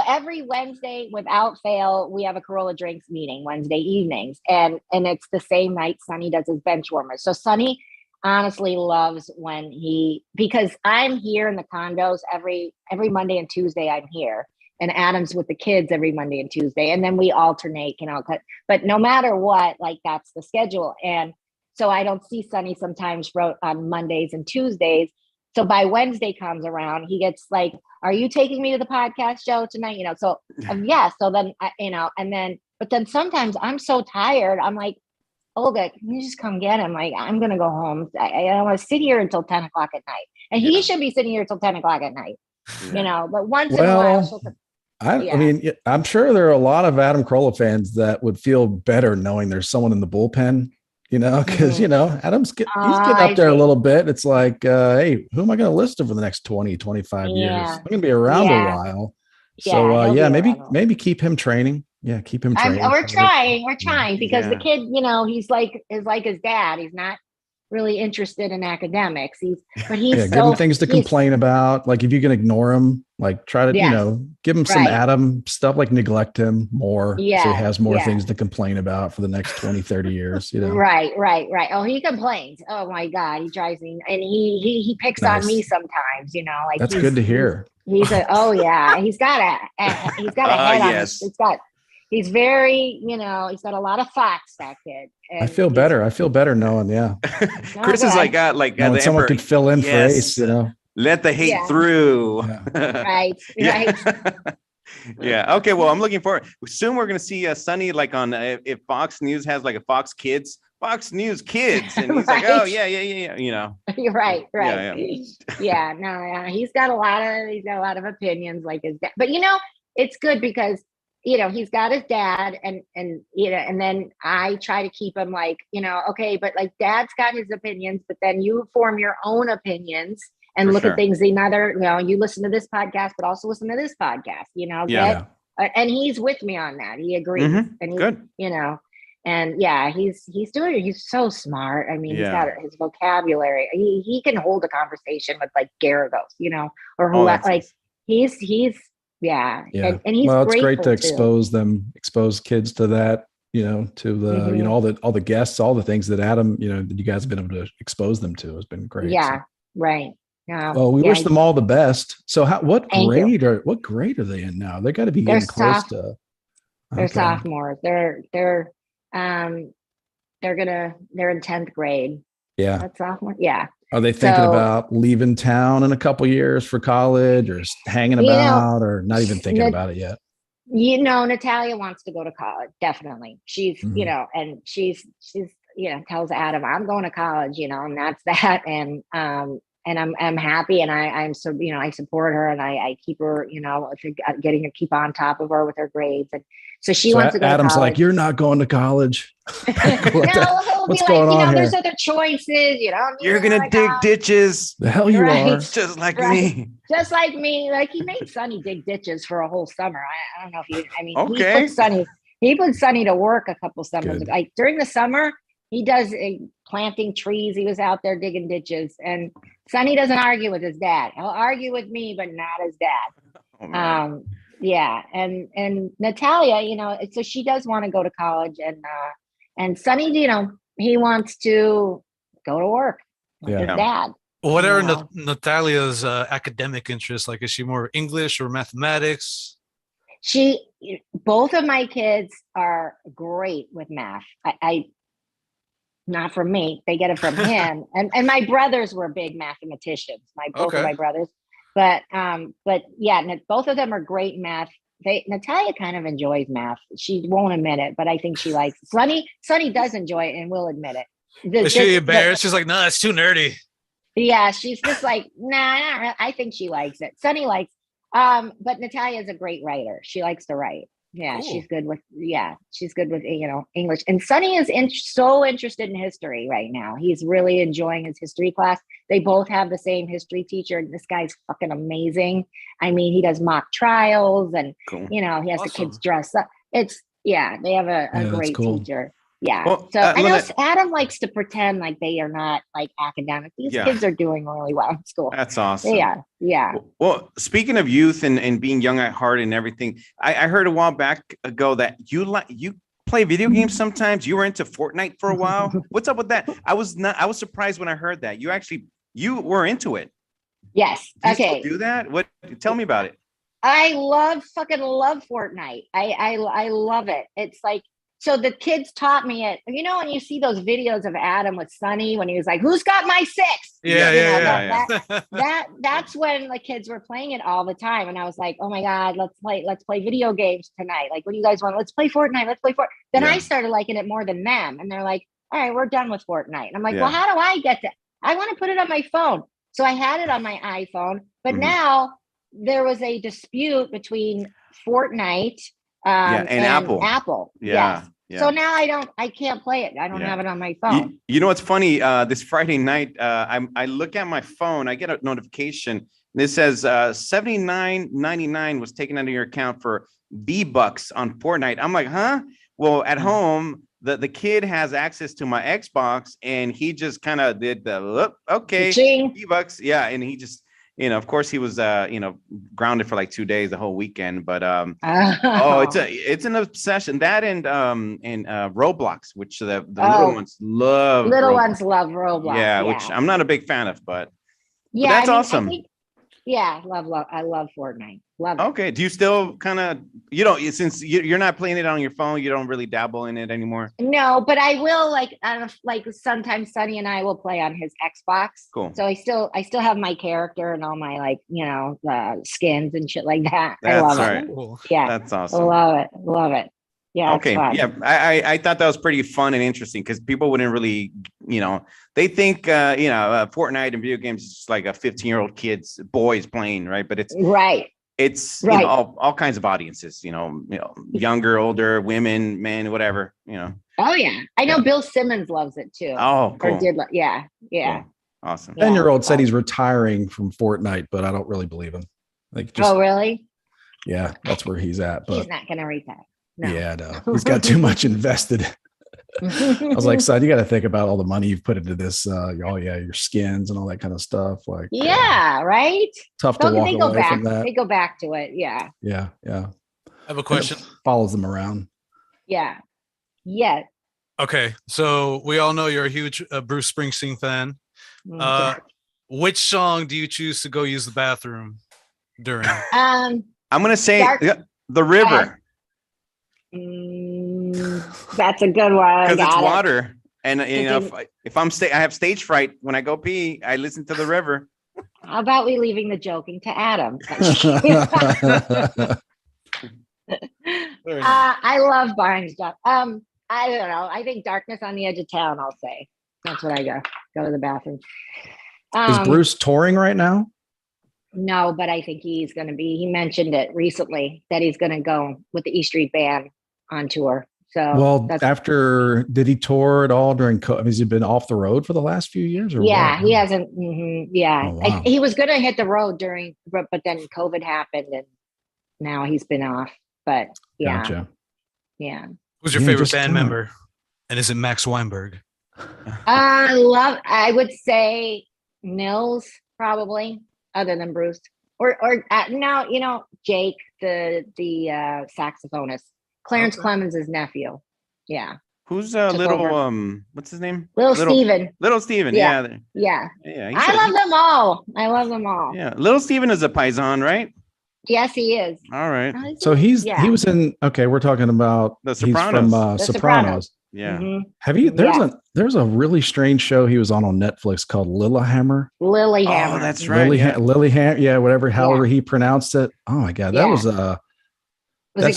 every Wednesday, without fail, we have a Carolla Drinks meeting Wednesday evenings, and it's the same night Sonny does his Benchwarmers. So Sonny honestly loves because I'm here in the condos every Monday and Tuesday. I'm here, and Adam's with the kids every Monday and Tuesday, and then we alternate. But no matter what, like that's the schedule, and so I don't see Sonny sometimes on Mondays and Tuesdays. So by Wednesday comes around, he gets like, "Are you taking me to the podcast show tonight?" So yes. So then but then sometimes I'm so tired. I'm like, "Olga, can you just come get him? Like, I'm gonna go home. I want to sit here until 10 o'clock at night, and he should be sitting here till 10 o'clock at night." But once in a while, I mean, I'm sure there are a lot of Adam Carolla fans that would feel better knowing there's someone in the bullpen. Because, Adam's he's getting up there a little bit. It's like, hey, who am I going to list over the next 20, 25 years? I'm going to be around a while. So, maybe keep him training. Yeah, keep him training. We're trying because the kid, he's like his dad. He's not really interested in academics. He's give him things to complain about. Like if you can ignore him, like try to, give him some Adam stuff, like neglect him more. So he has more things to complain about for the next 20, 30 years, Right. Oh, he complains. Oh my God. He drives me. And he picks on me sometimes, like that's good to hear. He's he's got a head on his, he's very, he's got a lot of thoughts, that kid. And I feel better knowing, Chris is like someone could fill in for Ace, Let the hate through. Right. Yeah. Okay. Well, I'm looking forward. Soon we're going to see Sonny like on if Fox News has like a Fox News Kids, and he's like, oh yeah. You're right. He's got a lot of opinions like his dad, but it's good because he's got his dad and then I try to keep him like, okay, but like dad's got his opinions, but then you form your own opinions and look at things another, you listen to this podcast, but also listen to this podcast, and he's with me on that. He agrees. And good. And he's so smart. I mean, he's got his vocabulary. He can hold a conversation with like Garagos, or who he's and he's it's great to expose kids to that, to the, all the guests, all the things that Adam, that you guys have been able to expose them to has been great. Right. Well, we wish them all the best. So what grade are they in now? They got to be getting close to. They're sophomores. They're in 10th grade. Yeah. That's sophomore. Yeah. Are they thinking about leaving town in a couple years for college, or hanging about, or not even thinking about it yet? Natalia wants to go to college. Definitely. She's, and she's tells Adam, I'm going to college, and that's that. And, I'm happy, and I'm so, I support her, and I keep her, getting her, keep on top of her with her grades, and so she wants to go Adam's to college. like, you're not going to college. No, he'll What's be going like, on there's here? other choices, You're gonna dig ditches. The hell you Right. are. Just like Right. me. Just like me. Like, he made Sonny dig ditches for a whole summer. I don't know if you, Okay. he put Sonny to work a couple summers. Good. Like during the summer, he does planting trees. He was out there digging ditches, and Sonny doesn't argue with his dad. He'll argue with me, but not his dad. Oh, man. Yeah. And Natalia, so she does want to go to college, and Sonny, he wants to go to work with his dad. What are Yeah. Natalia's academic interests? Like, is she more English or mathematics? Both of my kids are great with math. I not from me, they get it from him. And my brothers were big mathematicians. Both of my brothers. But yeah, both of them are great in math. Natalia kind of enjoys math. She won't admit it, but I think she likes it. Sonny does enjoy it and will admit it. Is she embarrassed? She's like, no, that's too nerdy. Yeah, she's just like, nah, not really. I think she likes it. Sonny likes, but Natalia is a great writer. She likes to write. Yeah, Cool. she's good with English. And Sonny is so interested in history right now. He's really enjoying his history class. They both have the same history teacher. And this guy's fucking amazing. I mean, he does mock trials, and Cool. he has the Awesome. kids dress up. They have a great cool. teacher. Yeah. Well, So I know Lynette- Adam likes to pretend like they are not like academic. These kids are doing really well in school. That's awesome. They are. Yeah. Well, speaking of youth and being young at heart and everything, I heard a while back ago that you play video games sometimes. You were into Fortnite for a while. What's up with that? I was surprised when I heard that. You were into it. Yes. Do you Okay. still do that? Tell me about it. I fucking love Fortnite. I love it. It's like, so the kids taught me it. When you see those videos of Adam with Sonny, when he was like, "Who's got my 6?" Yeah. That's when the kids were playing it all the time. And I was like, oh my God, let's play video games tonight. Like, what do you guys want? Let's play Fortnite. Let's play Fortnite. Then I started liking it more than them. And they're like, all right, we're done with Fortnite. And I'm like, well, how do I get that? I want to put it on my phone. So I had it on my iPhone, but now there was a dispute between Fortnite and Apple. Yeah. Yes. So now I can't play it. I don't have it on my phone. You know what's funny? This Friday night, I look at my phone. I get a notification. And it says $79.99 was taken out of your account for V-Bucks on Fortnite. I'm like, huh? Well, at home, the kid has access to my Xbox, and he just kind of did the okay V-Bucks. Yeah, and he just. Of course, he was, grounded for like 2 days, the whole weekend. But it's an obsession. That and Roblox, which the little ones love. Little ones love Roblox. Yeah, which I'm not a big fan of, but that's awesome. I love Fortnite. Love it. Okay. Do you still kind of, since you're not playing it on your phone, you don't really dabble in it anymore? No, but I will like sometimes Sonny and I will play on his Xbox. Cool. So I still have my character and all my skins and shit like that. That's I love right. it. Cool. Yeah. That's awesome. Love it. Yeah. Okay. Yeah. I thought that was pretty fun and interesting because people wouldn't really, they think, Fortnite and video games is just like a 15-year-old boys playing, right? But it's right. It's all kinds of audiences, younger, older, women, men, whatever, Oh yeah, I know Bill Simmons loves it too. Oh, cool. Or did yeah. Cool. Awesome. 10-year-old said he's retiring from Fortnite, but I don't really believe him. Oh really? Yeah, that's where he's at. But he's not gonna retire. No. Yeah, no, he's got too much invested. I was like, son, you got to think about all the money you've put into this. Your skins and all that kind of stuff. Like, right. Tough to walk away from that. They go back to it. Yeah. Yeah. I have a question. Follows them around. Yeah. Okay, so we all know you're a huge Bruce Springsteen fan. Which song do you choose to go use the bathroom during? I'm gonna say The River. That's a good one because it's water, and if I have stage fright when I go pee, I listen to The River. How about we leaving the joking to Adam? I love Barnes. I don't know. I think Darkness on the Edge of Town. I'll say that's what I go to the bathroom. Is Bruce touring right now? No, but I think he's going to be. He mentioned it recently that he's going to go with the E Street Band on tour. So, well, did he tour at all during COVID? Has he been off the road for the last few years? Or yeah, what? he hasn't. Yeah, Oh, wow. he was going to hit the road but then COVID happened, and now he's been off. But yeah, Gotcha. Yeah. Who's your favorite band member? And is it Max Weinberg? I would say Nils probably, other than Bruce, or now Jake, the saxophonist, Clarence Clemens' nephew. Yeah. Who's little what's his name? Little Steven. Little Steven. Yeah. I love them all. Yeah. Little Steven is a paisan, right? Yes, he is. All right. So he was in, we're talking about The Sopranos. He's from Sopranos. Yeah. Mm-hmm. Have you, there's a really strange show he was on Netflix called Lilyhammer. Lilyhammer. Oh, that's right. Lilyhammer. Yeah. However he pronounced it. Oh my God. That was that's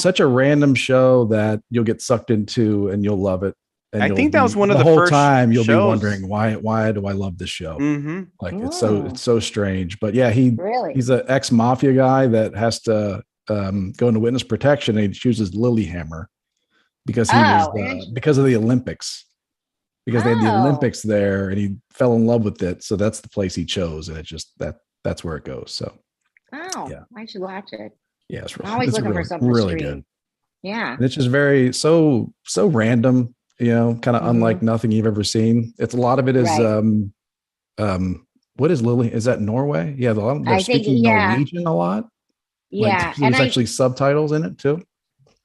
such a random show that you'll get sucked into and you'll love it. And I think that was one of the whole first time you'll shows. be wondering why do I love this show? Mm-hmm. Like it's so strange. But yeah, he's an ex-mafia guy that has to go into witness protection, and he chooses Lilyhammer because because of the Olympics. Because they had the Olympics there and he fell in love with it. So that's the place he chose. And it just that's where it goes. So I should watch it. Yeah, it's I'm always looking for something really stream. good. Yeah. And it's just very so random, kind of unlike nothing you've ever seen. It's a lot of it is what is Lily? Is that Norway? Yeah, they're speaking Norwegian a lot. Yeah. There's actually subtitles in it too.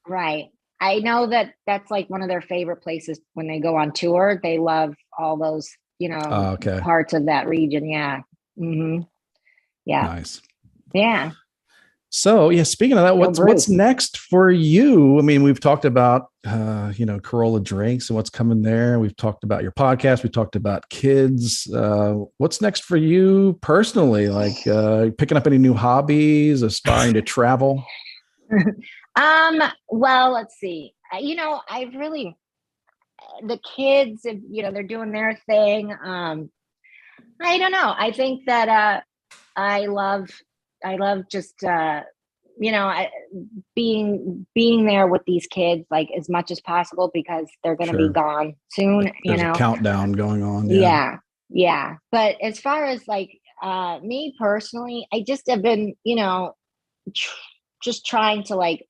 Right. I know that's like one of their favorite places when they go on tour. They love all those, parts of that region. Yeah. Mm-hmm. Yeah. Nice. Yeah. So speaking of that, what's next for you? I mean, we've talked about Carolla Drinks and what's coming there. We've talked about your podcast. We talked about kids. What's next for you personally? Like picking up any new hobbies, aspiring to travel? Well, let's see. I really the kids, they're doing their thing. I don't know. I think that I love just being there with these kids like as much as possible because they're going to be gone soon. There's a countdown going on. Yeah. But as far as like me personally, I just have been just trying to like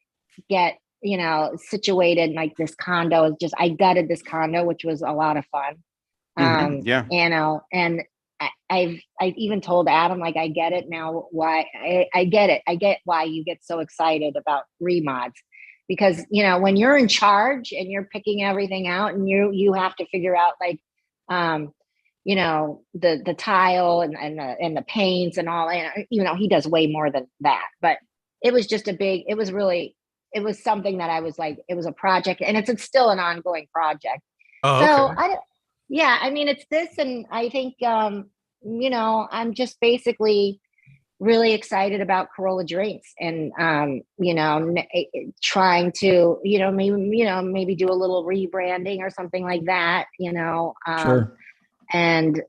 get situated in like this condo. Is just I gutted this condo, which was a lot of fun. And I've even told Adam, like, I get it now why I get it. I get why you get so excited about remods because, when you're in charge and you're picking everything out and you have to figure out like, the tile and the paints and all, and, he does way more than that, but it was just it was something that I was like, it was a project and it's still an ongoing project. So it's this, and I think, I'm just basically really excited about Carolla Drinks and, trying to, maybe do a little rebranding or something like that, Sure. And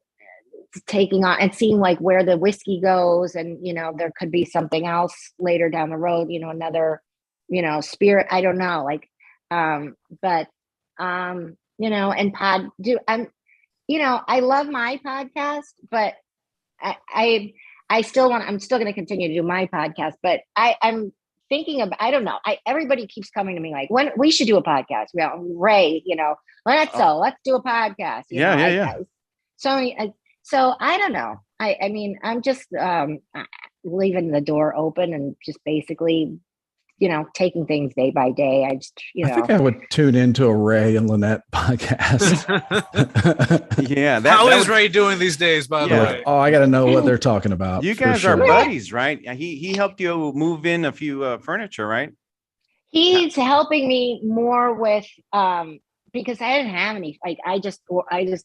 taking on and seeing like where the whiskey goes. And, there could be something else later down the road, another, spirit. I don't know. Like, and I love my podcast, but I'm still going to continue to do my podcast, but I'm thinking of, I don't know. Everybody keeps coming to me like, when we should do a podcast. Ray, let's do a podcast. So I don't know. I mean, I'm just leaving the door open and just basically, taking things day by day. I just, I think I would tune into a Ray and Lynette podcast. How is Ray doing these days, by the way? Oh, I got to know what they're talking about. You guys are buddies, right? He helped you move in a few furniture, right? He's helping me more with, because I didn't have any, like, I just,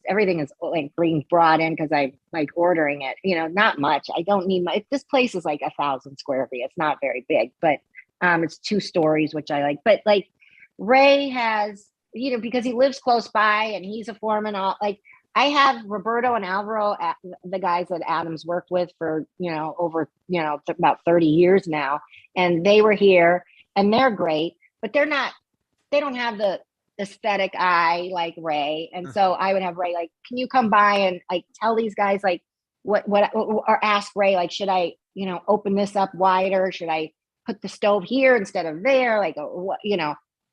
everything is like being brought in because I like ordering it, not much. I don't need this place is like 1,000 square feet. It's not very big, but it's 2 stories, which I like. But like Ray has, because he lives close by and he's a foreman, all like I have Roberto and Alvaro, the guys that Adam's worked with for, over, about 30 years now. And they were here and they're great, but they don't have the aesthetic eye like Rey. And so I would have Rey, like, can you come by and like tell these guys like what, or ask Rey, like, should I, open this up wider? Should I put the stove here instead of there? Like, what,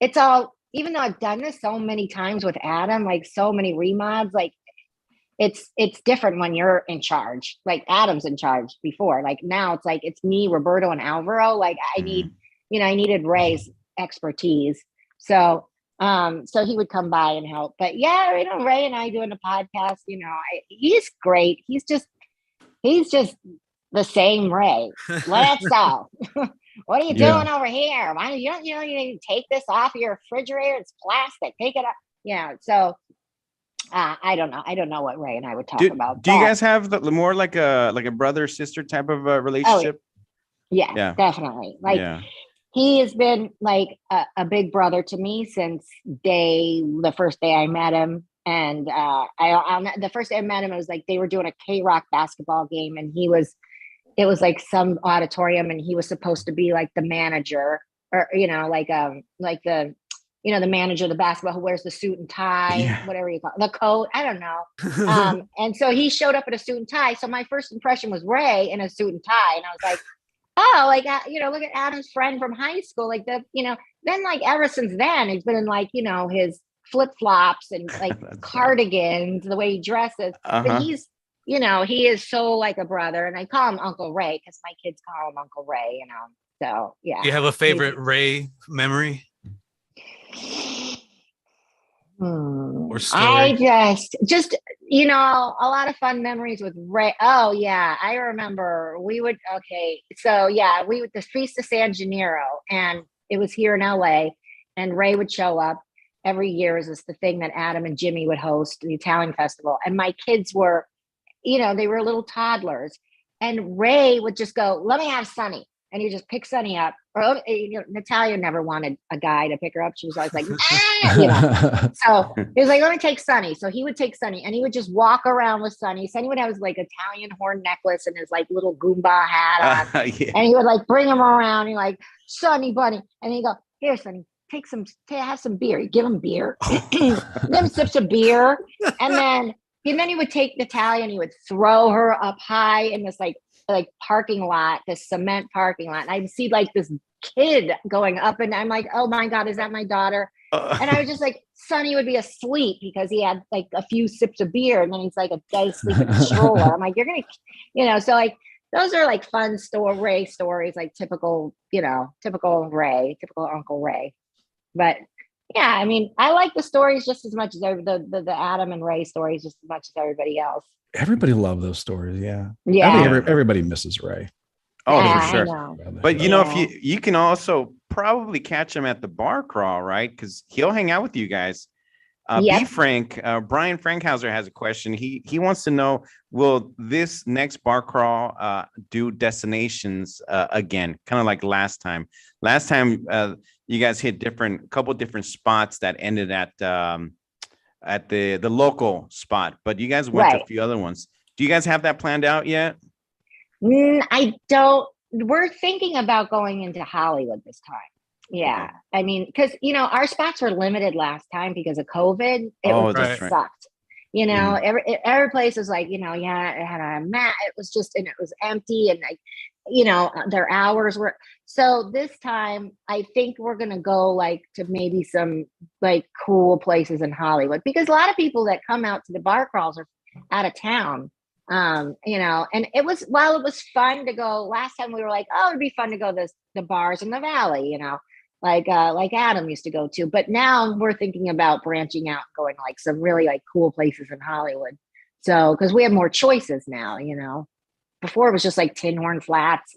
it's all, even though I've done this so many times with Adam, like so many remods, like it's different when you're in charge. Like Adam's in charge before, like now it's like, it's me, Roberto and Alvaro. Like I needed Rey's expertise. So he would come by and help. But yeah, Rey and I doing the podcast, he's great. He's just the same Rey. Let's all. What are you doing over here? Why you don't take this off your refrigerator? It's plastic. Take it up. Yeah. So I don't know. I don't know what Rey and I would talk about. Do you guys have more like a brother sister type of relationship? Yeah, definitely. Like he has been like a big brother to me since the first day I met him. And the first day I met him, it was like they were doing a K-Rock basketball game, and it was like some auditorium, and he was supposed to be like the manager, or the manager of the basketball who wears the suit and tie, whatever you call it, the coat. I don't know. And so he showed up in a suit and tie. So my first impression was Rey in a suit and tie, and I was like, oh, like look at Adam's friend from high school, like that. Then like ever since then, he's been in like his flip flops and like cardigans, the way he dresses. But he's. He is so like a brother, and I call him Uncle Rey because my kids call him Uncle Rey, So yeah. Do you have a favorite Rey memory? Or story? I just a lot of fun memories with Rey. Oh yeah, I remember we would the Feast of San Gennaro, and it was here in LA, and Rey would show up every year. Is this the thing that Adam and Jimmy would host, the Italian festival, and my kids were. They were little toddlers, and Rey would just go, let me have Sonny. And he just pick Sonny up. Or Natalia never wanted a guy to pick her up. She was always like, So he was like, let me take Sonny. So he would take Sonny, and he would just walk around with Sonny. Sonny would have his like Italian horn necklace and his like little Goomba hat on. And he would like bring him around and like, Sonny bunny. And he'd go, here, Sonny, have some beer. You give him beer. Give him sips of beer. And then he would take Natalia and he would throw her up high in this like parking lot, this cement parking lot. And I'd see like this kid going up, and I'm like, oh my God, is that my daughter? And I was just like, Sonny would be asleep because he had like a few sips of beer, and then he's like a guy asleep in the stroller. I'm like, you're gonna, so like those are like fun Rey stories, like typical Rey, typical Uncle Rey. But yeah, I mean, I like the stories just as much as the Adam and Rey stories just as much as everybody else. Everybody loved those stories. Yeah. Everybody misses Rey. Oh, for sure. But if you can also probably catch him at the bar crawl, right? Because he'll hang out with you guys. Be Frank, Brian Frankhauser has a question. He wants to know, will this next bar crawl do destinations again, kind of like last time? Last time you guys hit couple different spots that ended at the local spot, but you guys went to a few other ones. Do you guys have that planned out yet? I don't. We're thinking about going into Hollywood this time. Yeah. Okay. I mean, because, our spots were limited last time because of COVID. It sucked. Every place was like, it had a mat. It was and it was empty. And like, their hours were. So this time I think we're going to go like to maybe some like cool places in Hollywood, because a lot of people that come out to the bar crawls are out of town. And it was fun to go. Last time we were like, oh, it'd be fun to go to the bars in the valley, like Adam used to go to. But now we're thinking about branching out, going like some really like cool places in Hollywood. So, because we have more choices now, before it was just like Tin Horn Flats,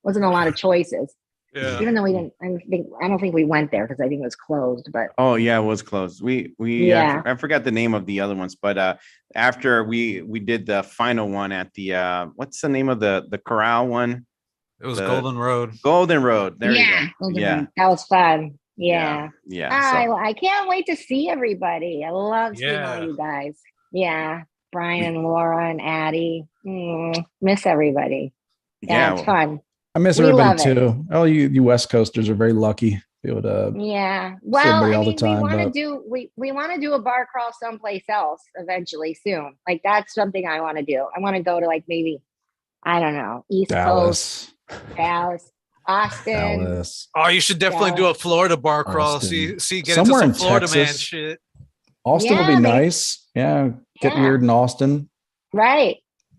wasn't a lot of choices. Yeah. Even though we didn't, I don't think we went there because I think it was closed. But oh yeah, it was closed. I forgot the name of the other ones, but after we did the final one at the what's the name of the corral one? It was Golden Road. Golden Road. There you go. Yeah, that was fun. Yeah. Yeah. I can't wait to see everybody. I love seeing all you guys. Yeah. Brian and Laura and Addie. Miss everybody. Yeah, it's well, fun. I miss We everybody love it. too. Oh, you West Coasters are very lucky to be able to Yeah. see Well, everybody I all the mean, time. we want to But do we want to do a bar crawl someplace else eventually soon. Like that's something I want to do. I want to go to like maybe I don't know, East Coast, Dallas, Austin. Dallas, Oh, you should definitely do a Florida bar crawl. Austin. See, get Somewhere into in some Florida man Texas. shit. Austin will be Yeah, nice. Yeah, get Yeah. weird in Austin. Right.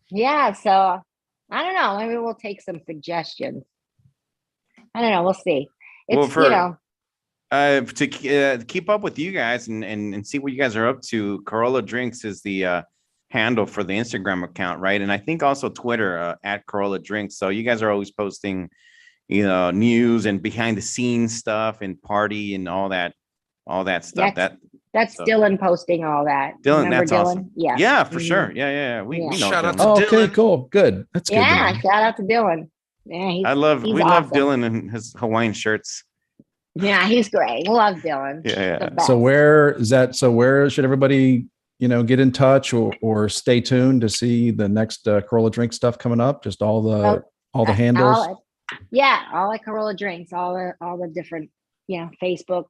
Yeah. So I don't know. Maybe we'll take some suggestions. I don't know. We'll see. Well, It's, you know, to keep up with you guys and see what you guys are up to, Carolla Drinks is the handle for the Instagram account, right? And I think also Twitter at Carolla Drinks. So you guys are always posting, news and behind the scenes stuff and party and all that stuff. that's so- Dylan posting all that. Dylan, Remember that's Dylan? awesome. Yeah. Yeah, for Mhm. sure. Yeah. We know. Shout out Dylan. to Oh, okay, Dylan. cool, good. That's good. to Yeah. know. Shout out to Dylan. Yeah. We he's love awesome. Dylan and his Hawaiian shirts. Yeah. He's great. Love Dylan. Yeah. The best. So where is that? So where should everybody, get in touch or stay tuned to see the next Carolla Drink stuff coming up? Just all the handles. All like Carolla Drinks, all the different, Facebook,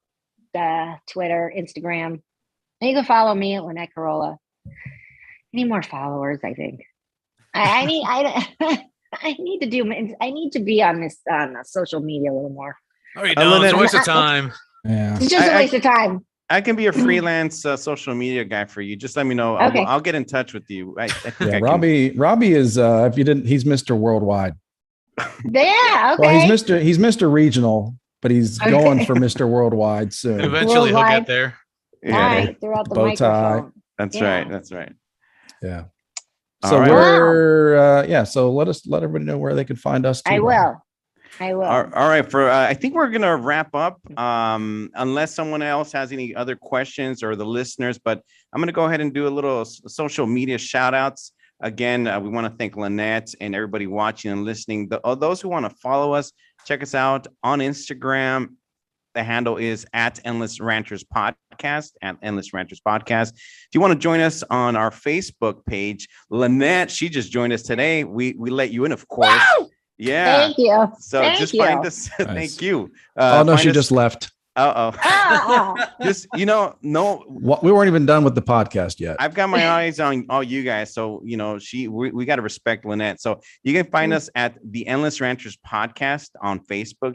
Twitter, Instagram. And you can follow me at Lynette Carolla. I need more followers, I think. I need to be on this social media a little more. Oh, you don't. It's a waste of time. Yeah. It's just a waste of time. I can be a freelance social media guy for you. Just let me know. Okay. I'll get in touch with you. I think Yeah, I can- Robbie is if you didn't, he's Mr. Worldwide. Yeah, okay. Well, he's Mr. Regional, but he's going for Mr. Worldwide soon. Eventually, he'll Worldwide. get there. Yeah, All right, throughout the Bow tie. microphone. that's Yeah. right. That's right. Yeah. All So right. where so let everybody know where they can find us too. I will. All right. I think we're gonna wrap up. Unless someone else has any other questions or the listeners, but I'm gonna go ahead and do a little social media shout outs. Again, we want to thank Lynette and everybody watching and listening. Those who want to follow us, check us out on Instagram. The handle is at Endless Ranters Podcast, at Endless Ranters Podcast. If you want to join us on our Facebook page, Lynette, she just joined us today. We let you in, of course. Woo! Yeah. Thank you. So Thank just you. find us. Nice. Thank you. Oh no, find she us- just left. Uh-oh. Ah, Just, no, We weren't even done with the podcast yet. I've got my eyes on all you guys. So, we got to respect Lynette. So you can find us at the Endless Ranchers Podcast on Facebook.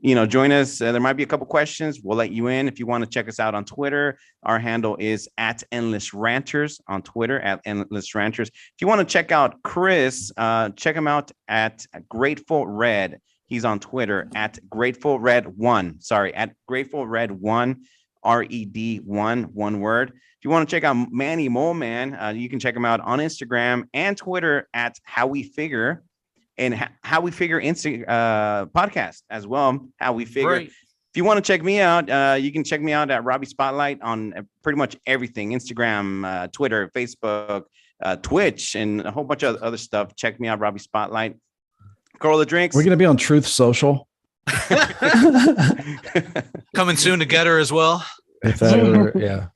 Join us. There might be a couple questions. We'll let you in. If you want to check us out on Twitter, our handle is at Endless Ranters on Twitter, at Endless Ranters. If you want to check out Chris, check him out at Grateful Red. He's on Twitter at Grateful Red 1. Sorry, at Grateful Red 1, RED1, one word. If you want to check out Manny Mole Man, you can check him out on Instagram and Twitter at How We Figure, and How We Figure podcast as well. How We Figure. Great. If you want to check me out, you can check me out at Robbie Spotlight on pretty much everything: Instagram, Twitter, Facebook, Twitch, and a whole bunch of other stuff. Check me out, Robbie Spotlight. Carolla Drinks. We're gonna be on Truth Social. Coming soon together as well. If that ever, yeah.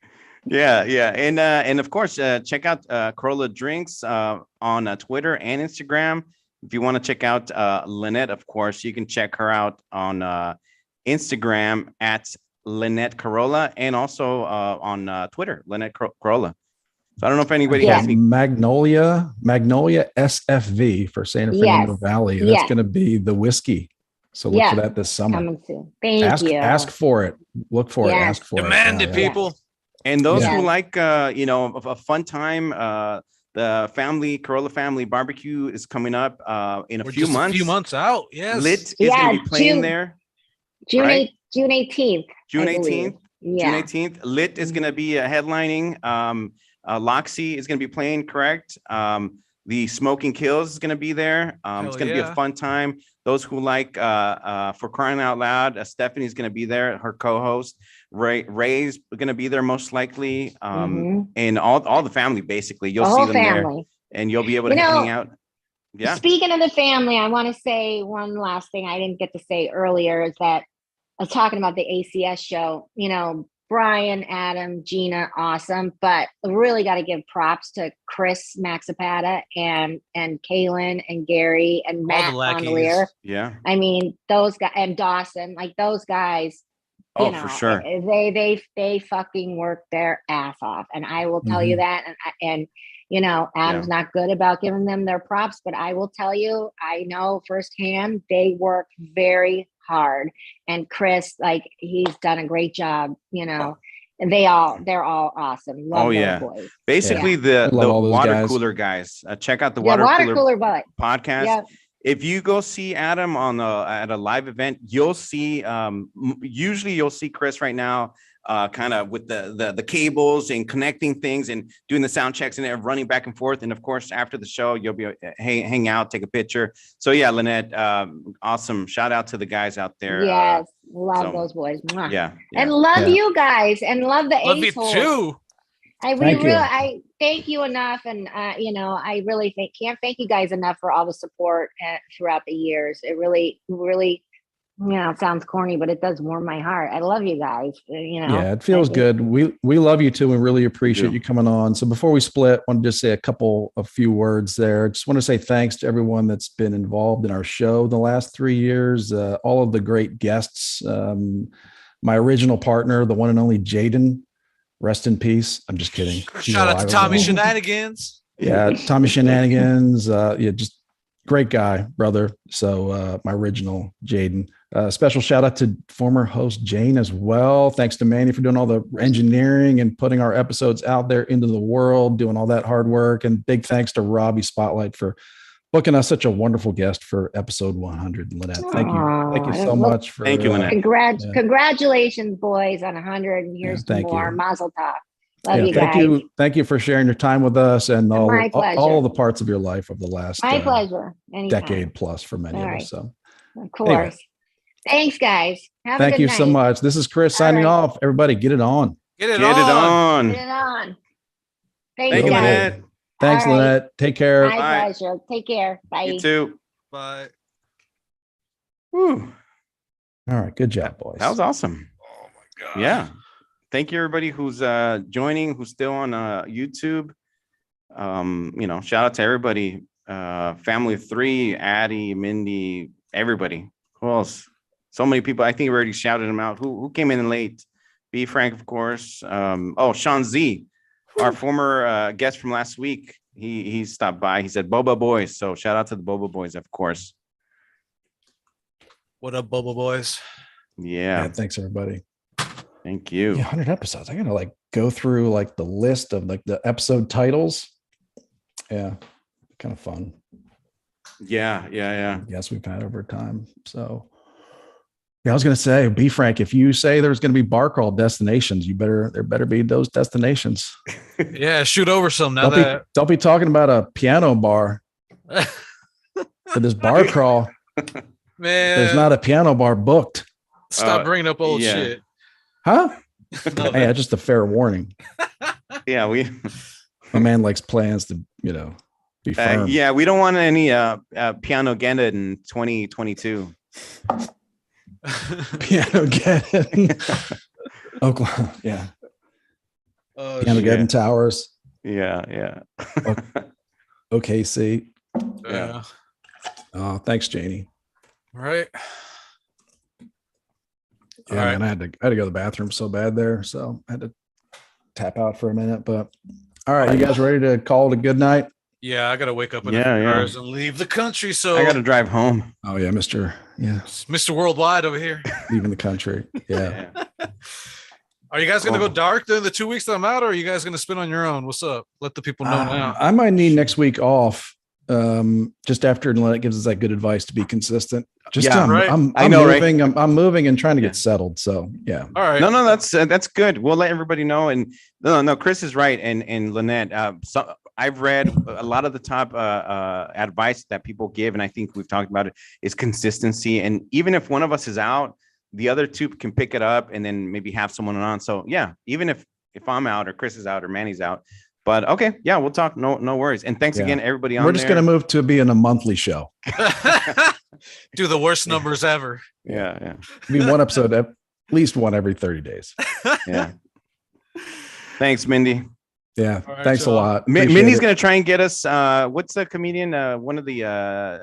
Yeah. And of course, check out Carolla Drinks on Twitter and Instagram. If you want to check out Lynette, of course, you can check her out on Instagram at Lynette Carolla, and also on Twitter, Lynette Carolla. So I don't know if anybody has any. Magnolia SFV for Santa Fernando Valley. That's Yes. going to be the whiskey. So look for that this summer. coming soon. Thank you. Ask for it. Look for it. Yes. Ask for Demand it. it, people. And those Yeah. who like, a fun time, the Carolla family barbecue is coming up in We're a few just months. A few months out. Yes. Lit is Yeah, going to be playing June- there. June Right. June 18th. June I believe. 18th. June Yeah. 18th. Lit is going to be headlining. Loxy is going to be playing, correct? The Smoking Kills is going to be there. It's going to be a fun time. Those who like, for crying out loud, Stephanie's going to be there, her co-host. Ray's going to be there most likely. Mhm. And all the family, basically. You'll The see whole them there, family. and you'll be able to You know, hang out. Yeah. Speaking of the family, I want to say one last thing I didn't get to say earlier is that I was talking about the ACS show. Brian, Adam, Gina, awesome. But really got to give props to Chris Maxipata and Kaylin and Gary and All Matt the lackeys. Gondolier. Yeah. I mean, those guys and Dawson, like those guys. Oh, for sure. They fucking work their ass off, and I will tell you that. And you know, Adam's not good about giving them their props, but I will tell you, I know firsthand they work very hard. And Chris, like, he's done a great job, you know, and they're all awesome. Love those boys. Basically the water cooler guys. Check out the water cooler podcast. Yeah. If you go see Adam at a live event, you'll see usually you'll see Chris right now kind of with the cables and connecting things and doing the sound checks and running back and forth. And of course, after the show, you'll be hang out, take a picture. So yeah, Lynette, awesome. Shout out to the guys out there. Yes, love those boys. Mwah. Yeah. And love you guys and love the Love you Ace too. I thank you enough, and you know, I really can't thank you guys enough for all the support throughout the years. It really, you know, it sounds corny, but it does warm my heart. I love you guys. You know, yeah, it feels good. We love you too, and really appreciate you coming on. So before we split, I want to just say a few words there. Just want to say thanks to everyone that's been involved in our show the last 3 years. All of the great guests. My original partner, the one and only Jaden. Rest in peace. I'm just kidding. Shout out to Tommy Shenanigans. Yeah, Tommy Shenanigans. Yeah, just great guy, brother. So my original Jaden. Special shout out to former host Jane as well. Thanks to Manny for doing all the engineering and putting our episodes out there into the world, doing all that hard work. And big thanks to Robbie Spotlight for booking us such a wonderful guest for episode 100. Lynette, thank you so much. Thank you, Lynette. Congratulations, boys, on 100, and here's more. Mazel tov. Love you guys. Thank you for sharing your time with us and all the parts of your life of the last pleasure. Decade plus for many of us. So, of course. Anyway. Thanks, guys. Thank you so much. This is Chris signing off. Everybody, get it on. Get it on. Thank you, Lynette. Thanks, Lynette. Take care. My pleasure. Take care. Bye. You too. Bye. Whew. All right. Good job, boys. That was awesome. Oh my God. Yeah. Thank you, everybody who's joining, who's still on YouTube. You know, shout out to everybody. Family of 3, Addie, Mindy, everybody. Who else? So many people. I think we already shouted them out. Who came in late? B. Frank, of course. Sean Z. Our former guest from last week, he stopped by. He said Boba Boys. So shout out to the Boba Boys, of course. What up, Boba Boys? Yeah. Thanks, everybody. Thank you. 100 episodes. I gotta go through the list of the episode titles. Yeah, kind of fun. Yeah. Yes, we've had over time. So yeah, I was gonna say, B Frank, if you say there's gonna be bar crawl destinations, there better be those destinations. Yeah, shoot over some now. Don't be talking about a piano bar for this bar crawl. Man, there's not a piano bar booked. Stop bringing up old shit. Huh? Hey, just a fair warning. Yeah, my man likes plans to, be firm. Yeah, we don't want any piano Genda in 2022. Piano Geddon. Oklahoma. Yeah. Piano Geddon Towers. Yeah. OKC. Yeah. Oh, thanks, Janie. Right. Yeah, man, I had to go to the bathroom so bad there, so I had to tap out for a minute. But all right, you guys ready to call it a good night? Yeah, I gotta wake up in hours and leave the country. So I gotta drive home. Oh yeah, Mr. Worldwide over here. Leaving the country. Yeah. Are you guys gonna go dark during the 2 weeks that I'm out, or are you guys gonna spin on your own? What's up? Let the people know now. I might need next week off. Just after Lynette gives us that good advice to be consistent. I'm moving and trying to get settled. So yeah. All right. No, that's good. We'll let everybody know. And no, Chris is right. And Lynette, so I've read a lot of the top advice that people give, and I think we've talked about it, is consistency. And even if one of us is out, the other two can pick it up and then maybe have someone on. So yeah, even if I'm out or Chris is out or Manny's out. But okay, yeah, we'll talk. No worries. And thanks again, everybody. We're just going to move to being a monthly show. Do the worst numbers ever. Yeah. Be one episode least one every 30 days. Yeah. Thanks, Mindy. Yeah. All right, Thanks a y'all. lot. Mindy's Appreciate it. gonna try and get us. What's the comedian? One of the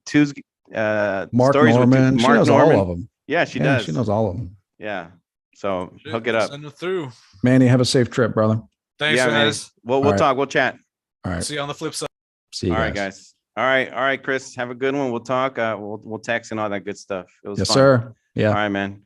Tuesday Mark stories Norman. with She Mark knows Norman. all of them. Yeah, she Yeah, does. she knows all of them. Yeah. So Shit, hook it up. Send it through. Manny, have a safe trip, brother. Thanks, Yeah, man. guys. We'll All right. talk. We'll chat. All right. See you on the flip side. See you All guys. right, guys. All right, Chris. Have a good one. We'll talk. We'll text and all that good stuff. It was Yes, fun. sir. Yeah. All right, man.